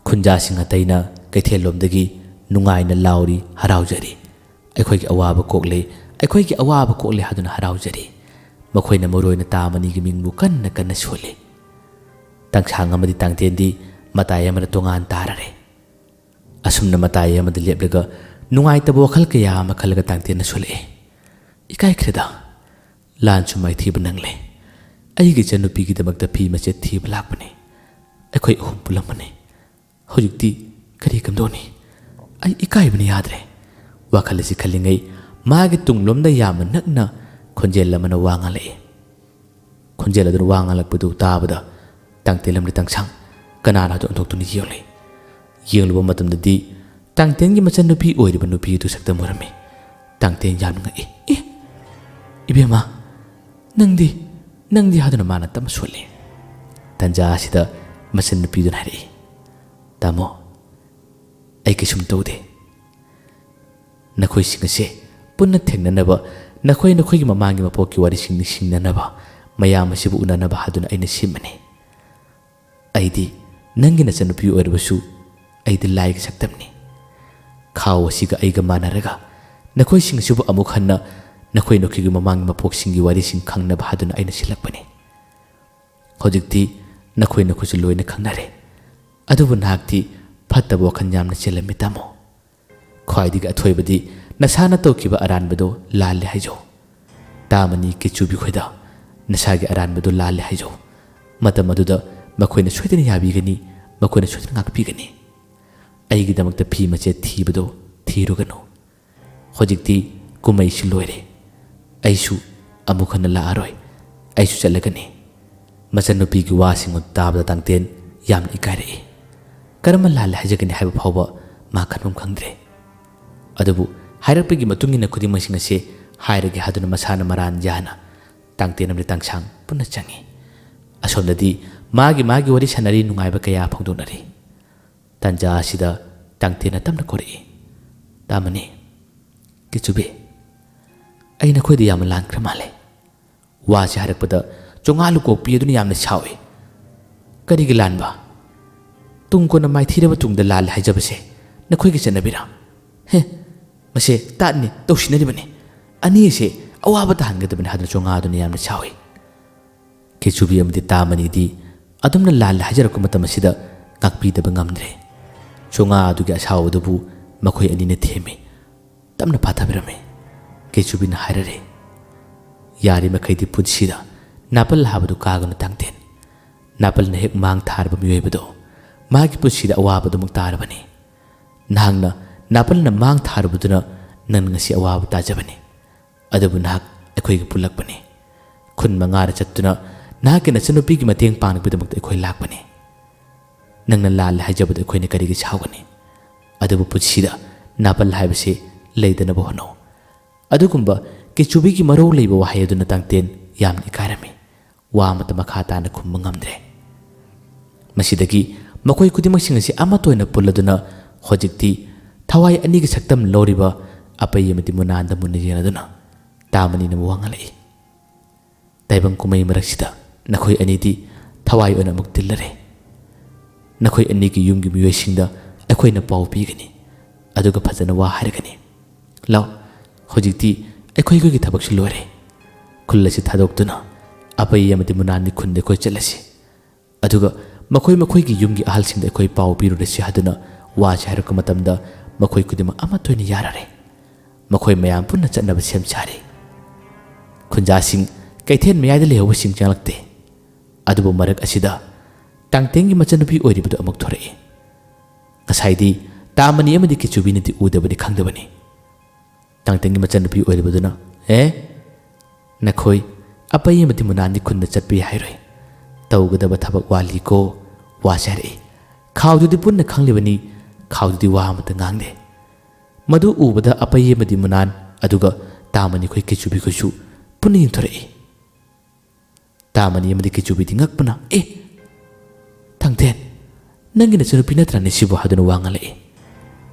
ꯈꯨꯟꯖꯥꯁꯤꯡ ꯑꯇꯩꯅ ꯀꯩꯊꯦꯜꯂꯣꯝꯗꯒꯤ ꯅꯨꯡꯉꯥꯏꯅ ꯂꯥꯎꯔꯤ ꯍꯔꯥꯎꯖꯔꯤ ꯑꯩꯈꯣꯏꯒꯤ ꯑꯋꯥꯕ ꯀꯣꯛꯂꯦ ꯑꯩꯈꯣꯏꯒꯤ ꯑꯋꯥꯕ ꯀꯣꯛꯂꯦ ꯍꯥꯏꯗꯨꯅ ꯍꯔꯥꯎꯖꯔꯤ ꯃꯈꯣꯏꯅ ꯃꯔꯨꯑꯣꯏꯅ ꯇꯥꯃꯅꯤꯒꯤ ꯃꯤꯡꯕꯨ ꯀꯟꯅ ꯀꯟꯅ ꯁꯣꯜꯂꯤ ꯇꯥꯡꯁꯥꯡ ꯑꯃꯗꯤ ꯇꯥꯡꯇꯦꯟꯗꯤ ꯃꯇꯥꯏ ꯑꯃꯗ ꯇꯣꯉꯥꯟ ꯇꯥꯔꯔꯦ ꯑꯁꯨꯝꯅ ꯃꯇꯥꯏ ꯑꯃꯗ ꯂꯦꯞꯂꯒ ꯅꯨꯡꯉꯥꯏꯇꯕ ꯋꯥꯈꯜ ꯀꯌꯥ ꯑꯃ ꯈꯜꯂꯒ ꯇꯥꯡꯇꯦꯟꯅ ꯁꯣꯜꯂꯛꯑꯦ ꯏꯀꯥꯏꯈ꯭ꯔꯦꯗ ꯂꯥꯟꯁꯨ ꯃꯥꯏꯊꯤꯕ ꯅꯪꯂꯦ ꯑꯩꯒꯤ ꯏꯆꯟꯅꯨꯄꯤꯒꯤꯗꯃꯛꯇ ꯐꯤ ꯃꯆꯦꯠ ꯊꯤꯕ ꯂꯥꯛꯄꯅꯤ ꯑꯩꯈꯣꯏ ꯑꯍꯨꯝ ꯄꯨꯜꯂꯝꯕꯅꯤ ꯍꯧꯖꯤꯛꯇꯤ ꯀꯔꯤ ꯀꯝꯗꯧꯅꯤ ꯑꯩ ꯏꯀꯥꯏꯕꯅ ꯌꯥꯗ꯭ꯔꯦ ꯋꯥꯈꯜ ꯑꯁꯤ ꯈꯜꯂꯤꯉꯩ ꯃꯥꯒꯤ ꯇꯨꯡꯂꯣꯝꯗ ꯌꯥꯝꯅ ꯅꯛꯅ ꯈꯣꯟꯖꯦꯜ ꯑꯃꯅ ꯋꯥ ꯉꯥꯡꯂꯛꯏ ꯈꯣꯟꯖꯦꯜ ꯑꯗꯨꯅ ꯋꯥ ꯉꯥꯡꯂꯛꯄꯗꯨ ꯇꯥꯕꯗ ꯇꯥꯡꯇꯦꯟ ꯑꯃꯗꯤ ꯇꯥꯡꯁꯥꯡ ꯀꯅꯥꯅ ꯑꯗꯨ ꯑꯣꯟꯊꯣꯛꯇꯨꯅ ꯌꯦꯡꯂꯨꯕ ꯃꯇꯝꯗꯗꯤ ꯇꯥꯡꯇꯦꯟꯒꯤ ꯃꯆꯟꯅꯨꯄꯤ ꯑꯣꯏꯔꯤꯕ ꯅꯨꯄꯤ ꯑꯗꯨ ꯁꯛꯇꯝ ꯑꯣꯏꯔꯝꯃꯤ ꯇꯥꯡꯇꯦꯟ ꯌꯥꯝꯅ ꯉꯛꯏ ꯏꯕꯦꯝꯃ ꯅꯪꯗꯤ ꯍꯥꯏꯗꯨꯅ ꯃꯥꯅ ꯇꯞꯅ ꯁꯣꯜꯂꯤ ꯇꯟꯖꯥ ꯑꯁꯤꯗ ꯃꯆꯟꯅꯨꯄꯤꯗꯨꯅ ꯍꯥꯏꯔꯛꯏ ꯇꯥꯃꯣ ꯑꯩ ꯀꯩꯁꯨꯝ ꯇꯧꯗꯦ ꯅꯈꯣꯏꯁꯤꯡ ꯑꯁꯦ ꯄꯨꯟꯅ ꯊꯦꯡꯅꯅꯕ ꯅꯈꯣꯏꯒꯤ ꯃꯃꯥꯡꯒꯤ ꯃꯄꯣꯛꯀꯤ ꯋꯥꯔꯤꯁꯤꯡ ꯅꯤꯡꯁꯤꯡꯅꯅꯕ ꯃꯌꯥꯝ ꯑꯁꯤꯕꯨ ꯎꯅꯅꯕ ꯍꯥꯏꯗꯨꯅ ꯑꯩꯅ ꯁꯤꯟꯕꯅꯤ ꯑꯩꯗꯤ ꯅꯪꯒꯤ ꯅꯆꯟꯅꯨꯄꯤ ꯑꯣꯏꯔꯕꯁꯨ ꯑꯩꯗꯤ ꯂꯥꯏꯒꯤ ꯁꯛꯇꯝꯅꯤ ꯈꯥꯎ ꯑꯁꯤꯒ ꯑꯩꯒ ꯃꯥꯟꯅꯔꯒ ꯅꯈꯣꯏꯁꯤꯡ ꯑꯁꯤꯕꯨ ꯑꯃꯨꯛ ꯍꯟꯅ ꯅꯈꯣꯏꯒꯤ ꯃꯃꯥꯡꯒꯤ ꯃꯄꯣꯛꯁꯤꯡꯒꯤ ꯋꯥꯔꯤꯁꯤꯡ ꯈꯪꯅꯕ ꯍꯥꯏꯗꯨꯅ ꯑꯩꯅ ꯁꯤꯜꯂꯛꯄꯅꯤ ꯍꯧꯖꯤꯛꯇꯤ ꯅꯈꯣꯏꯁꯨ ꯂꯣꯏꯅ ꯈꯪꯅꯔꯦ ꯑꯗꯨꯕꯨ ꯅꯍꯥꯛꯇꯤ ꯐꯠꯇꯕ ꯋꯥꯈꯜ ꯌꯥꯝꯅ ꯆꯦꯜꯂꯝꯃꯤ ꯇꯥꯃꯣ ꯈ꯭ꯋꯥꯏꯗꯒꯤ ꯑꯊꯣꯏꯕꯗꯤ ꯅꯁꯥꯅ ꯇꯧꯈꯤꯕ ꯑꯔꯥꯟꯕꯗꯣ ꯂꯥꯜꯂꯦ ꯍꯥꯏꯖꯧ ꯇꯥꯃꯅꯤ ꯀꯦꯆꯨꯕꯤ ꯈꯣꯏꯗ ꯅꯁꯥꯒꯤ ꯑꯔꯥꯟꯕꯗꯣ ꯂꯥꯜꯂꯦ ꯍꯥꯏꯖꯧ ꯃꯇꯝ ꯑꯗꯨꯗ ꯃꯈꯣꯏꯅ ꯁꯣꯏꯗꯅ ꯌꯥꯕꯤꯒꯅꯤ ꯃꯈꯣꯏꯅ ꯁꯣꯏꯗꯅ ꯉꯥꯛꯄꯤꯒꯅꯤ ꯑꯩꯒꯤꯗꯃꯛꯇ ꯐꯤ ꯃꯆꯦꯠ ꯊꯤꯕꯗꯣ ꯊꯤꯔꯨꯒꯅꯨ ꯍꯧꯖꯤꯛꯇꯤ ꯀꯨꯝꯃꯩꯁꯤ ꯂꯣꯏꯔꯦ ꯑꯩꯁꯨ ꯑꯃꯨꯛ ꯍꯟꯅ ꯂꯥꯛꯑꯔꯣꯏ ꯑꯩꯁꯨ ꯆꯠꯂꯒꯅꯤ ꯃꯆꯟꯅꯨꯄꯤꯒꯤ ꯋꯥꯁꯤꯡ ꯑꯗꯨ ꯇꯥꯕꯗ ꯇꯥꯡꯇꯦꯟ ꯌꯥꯝꯅ ꯏꯀꯥꯏꯔꯛꯏ ꯀꯔꯝꯕ ꯂꯥꯜꯂꯦ ꯍꯥꯏꯖꯒꯅꯤ ꯍꯥꯏꯕ ꯐꯥꯎꯕ ꯃꯥ ꯈꯟꯐꯝ ꯈꯪꯗ꯭ꯔꯦ ꯑꯗꯨꯕꯨ ꯍꯥꯏꯔꯛꯄꯒꯤ ꯃꯇꯨꯡ ꯏꯟꯅ ꯈꯨꯗꯤꯡꯃꯛꯁꯤꯡ ꯑꯁꯤ ꯍꯥꯏꯔꯒꯦ ꯍꯥꯏꯗꯨꯅ ꯃꯁꯥꯅ ꯃꯔꯥꯟ ꯌꯥꯅ ꯇꯥꯡꯇꯦꯟ ꯑꯃꯗꯤ ꯇꯥꯡꯁꯥꯡ ꯄꯨꯟꯅ ꯆꯪꯉꯤ ꯑꯁꯣꯝꯗꯗꯤ ꯃꯥꯒꯤ ꯋꯥꯔꯤ ꯁꯥꯟꯅꯔꯤ ꯅꯨꯡꯉꯥꯏꯕ ꯀꯌꯥ ꯐꯣꯡꯗꯣꯛꯅꯔꯤ ꯇꯟꯖꯥ ꯑꯁꯤꯗ ꯇꯥꯡꯇꯦꯟꯅ ꯇꯞꯅ ꯀꯧꯔꯛꯏ ꯇꯥꯃꯅꯤ ꯀꯦꯆꯨꯕꯤ ꯑꯩ ꯅꯈꯣꯏꯗ ꯌꯥꯝꯅ ꯂꯥꯟꯈ꯭ꯔ ꯃꯥꯜꯂꯦ ꯋꯥꯁꯤ ꯍꯥꯏꯔꯛꯄꯗ ꯆꯣꯉꯥ ꯂꯨꯀꯣꯛꯄꯤ ꯑꯗꯨꯅ ꯌꯥꯝꯅ ꯁꯥꯎꯏ ꯀꯔꯤꯒꯤ ꯂꯥꯟꯕ tung ko na mai thiraba tungda lal haijabase nakhoi gi chanabira he mase tatni tawsinaribani ani se awaba ta hangadabani hadna chonga aduna yamna chawi kechubi amdi tamani di adumna lal hajarak matamasida kakpi daba ngamdre chonga adugi asawdubu makhoi anina themi tamna pathabirame kechubi na hairare yari makhaidi punsida napal habadu kagunu tangten napal na hek mang tharba miyoibado magi punsida awabadu muktarabani nahangna napal na mang tharbuduna nan ngasi awabu tajabani adabu nahak ekhoi gi pulakbani khun mangara chattuna nahak na chanupi gi mateng pangbidamukta ekhoi lakbani nangna lal hajabadu ekhoi ne kari gi chawgani adabu punsida napal haibase leidana bohno adugumba kechubi gi maro leiba wahai aduna tangten yamni karami wa mata makhata na khum ngamdre masidagi makhoi kudimak singasi amatoina puladuna hojikti thawai ani gi saktam loriba apai yamati munanda muniyaduna tamani na wangalai taibang kumai maraksida nakhoi ani di thawai ona muktillare nakhoi ani gi yumgi miyoisingda akhoi na pau pigani aduga phajana wa hargani law hojikti akhoi gi thabak silore kullasi thadoktuna apai yamati munandi khunde khoi chalasi aduga makhoi gi yumgi ahalsingda akhoi pau pirurasi haduna wa chaharka matamda makhoi kudima amatoini yarare makhoi mayam punna chatnaba sem chari khunjasing kaithen mayada lehoba sing changlakte adubu marak asida tangtengi machanupi oiribadu amuk thorai ngasaidi tamani amadi kechubi niti udabadi khangdabani tangtengi machanupi oiribaduna nakhoi apai amati munandi khunna chatpi hairoi tawgadaba thabak wali ko wa chari khawdudi punna khanglibani khawdudi wa amata ngangde madu ubada apai amadi munan aduga tamani khoi kechubi khosu punni thorai tamani amadi kechubi dingakpana tangten nangi na chunu pina trane sibo haduna wangale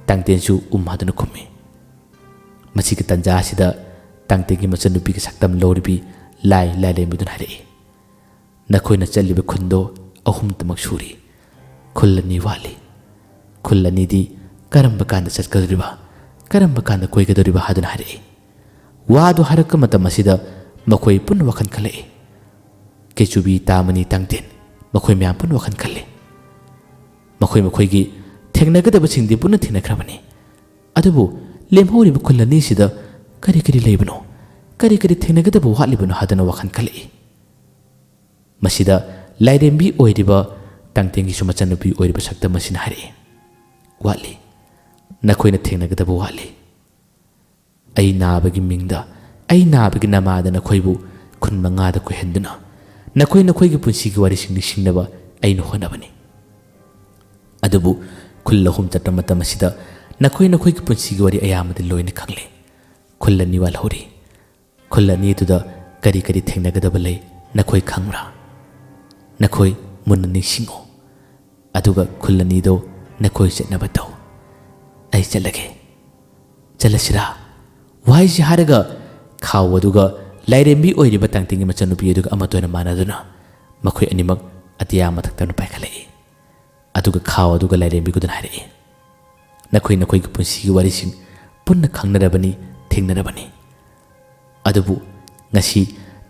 tangten su haduna khummi masigi tanja sida tangtengi machanu pi saktam loribi lai le midun hare nakhoi na challiba khundo ahum tamak suri khullani wali khullani di karamba kanda chatkadriba karamba kanda koigadriba haduna hare wadu haraka matamasida makhoi pun wakhan khale kechubi tamani tangten makhoi myam pun wakhan khale makhoi gi thengnagadaba singdi punna thinakrabani adubu lemhori bukullani sida kari leibano kari thengnagadaba watlibano hadana wakhan khale masida lairembi oiriba tangtengi sumachannupi oiriba sakta masin hare watli nakhoina thengnagadaba watli ai nabagi mingda ai nabagi namada nakhoibu khun mangada ko henduna nakhoi gi punsigi wari singni singnaba ai no honabani adubu kullahum chatamata masida nakhoi gi punsigi wari ayamadi loina khangle kullani wal hori kullani tuda kari thengnagadaba lei nakhoi khangra nakhoi munni singo aduga kullani do nakhoi chetnaba taw ai chalasira wai ji haraga khaw aduga lairembi oiriba tangtingi machanupi aduga amatoina manaduna makhoi animak atiya mathakta paikhalai aduga khaw aduga lairembi gudan hare nakhoi gi punsigi wari sing punna khangnarabani thengnarabani adubu ngasi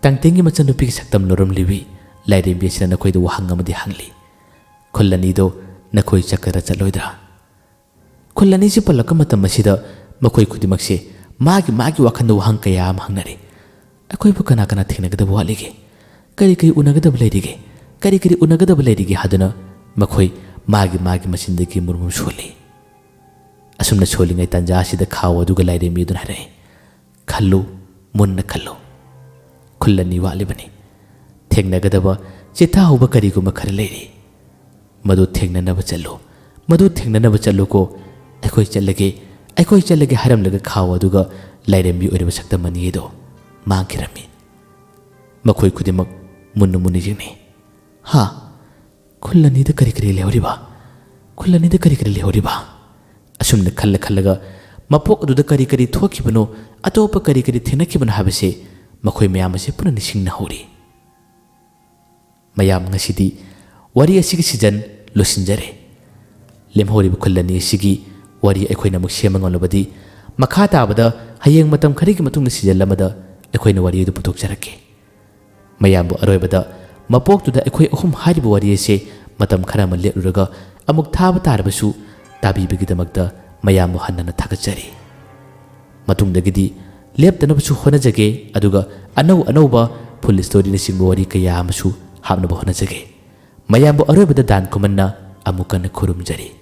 tangtengi machanupi ki saktam loram libi lairembi sina nakhoi do hangamadi hangli khullani do nakhoi chakara chaloidra khullani si palaka matam masida makhoi khudimakse magi wakhanda wahang kaya am hangnare akoi bu kana thengnagadaba walige kari unagadaba leirige kari unagadaba leirige haduna makhoi magi masindagi murmum soli asumna soli ngai tanja sida khaw aduga lairembi dun hare khallu munna khallu khullani walibani thengnagadaba chitha huba kari guma khar leiri madu thengnanaba challu ko akoi challage haram laga khaw aduga lairembi oiriba sakta mani do mangkirami makhoi kudimak munni jini ha khullani da kari lehoriba asumna khallaga mapok aduda kari thokibano atopa kari thenakibano habase makhoi mayam ase puna nisingna hori mayam ngasidi wari asigi sijan losinjare ꯂꯦꯝꯍꯧꯔꯤꯕ ꯈꯨꯜ ꯑꯅꯤ ꯑꯁꯤꯒꯤ ꯋꯥꯔꯤ ꯑꯩꯈꯣꯏꯅ ꯑꯃꯨꯛ ꯁꯦꯝꯕ ꯉꯝꯂꯕꯗꯤ ꯃꯈꯥ ꯇꯥꯕꯗ ꯍꯌꯦꯡ ꯃꯇꯝ ꯈꯔꯒꯤ ꯃꯇꯨꯡꯗ ꯁꯤꯖꯟ ꯑꯃꯗ ꯑꯩꯈꯣꯏꯅ ꯋꯥꯔꯤ ꯑꯗꯨ ꯄꯨꯊꯣꯛꯆꯔꯛꯀꯦ ꯃꯌꯥꯝꯕꯨ ꯑꯔꯣꯏꯕꯗ ꯃꯄꯣꯛꯇꯨꯗ ꯑꯩꯈꯣꯏ ꯑꯍꯨꯝ ꯍꯥꯏꯔꯤꯕ ꯋꯥꯔꯤ ꯑꯁꯤ ꯃꯇꯝ ꯈꯔ ꯑꯃ ꯂꯦꯞꯂꯨꯔꯒ ꯑꯃꯨꯛ ꯊꯥꯕ ꯇꯥꯔꯕꯁꯨ ꯇꯥꯕꯤꯕꯒꯤꯗꯃꯛꯇ ꯃꯌꯥꯝꯕꯨ ꯍꯟꯅ ꯊꯥꯒꯠꯆꯔꯤ ꯃꯇꯨꯡꯗꯒꯤꯗꯤ ꯂꯦꯞꯇꯅꯕꯁꯨ ꯍꯣꯠꯅꯖꯒꯦ ꯑꯗꯨꯒ ꯑꯅꯧꯕ ꯐꯨꯜ ꯁ꯭ꯇꯣꯔꯤꯅꯆꯤꯡꯕ ꯋꯥꯔꯤ ꯀꯌꯥ ꯑꯃꯁꯨ ꯍꯥꯞꯅꯕ ꯍꯣꯠꯅꯖꯒꯦ ꯃꯌꯥꯝꯕꯨ ꯑꯔꯣꯏꯕꯗ ꯗꯥꯟ ꯈꯨꯃꯟꯅ ꯑꯃꯨꯛ ꯍꯟꯅ ꯈꯨꯔꯨꯝꯖꯔꯤ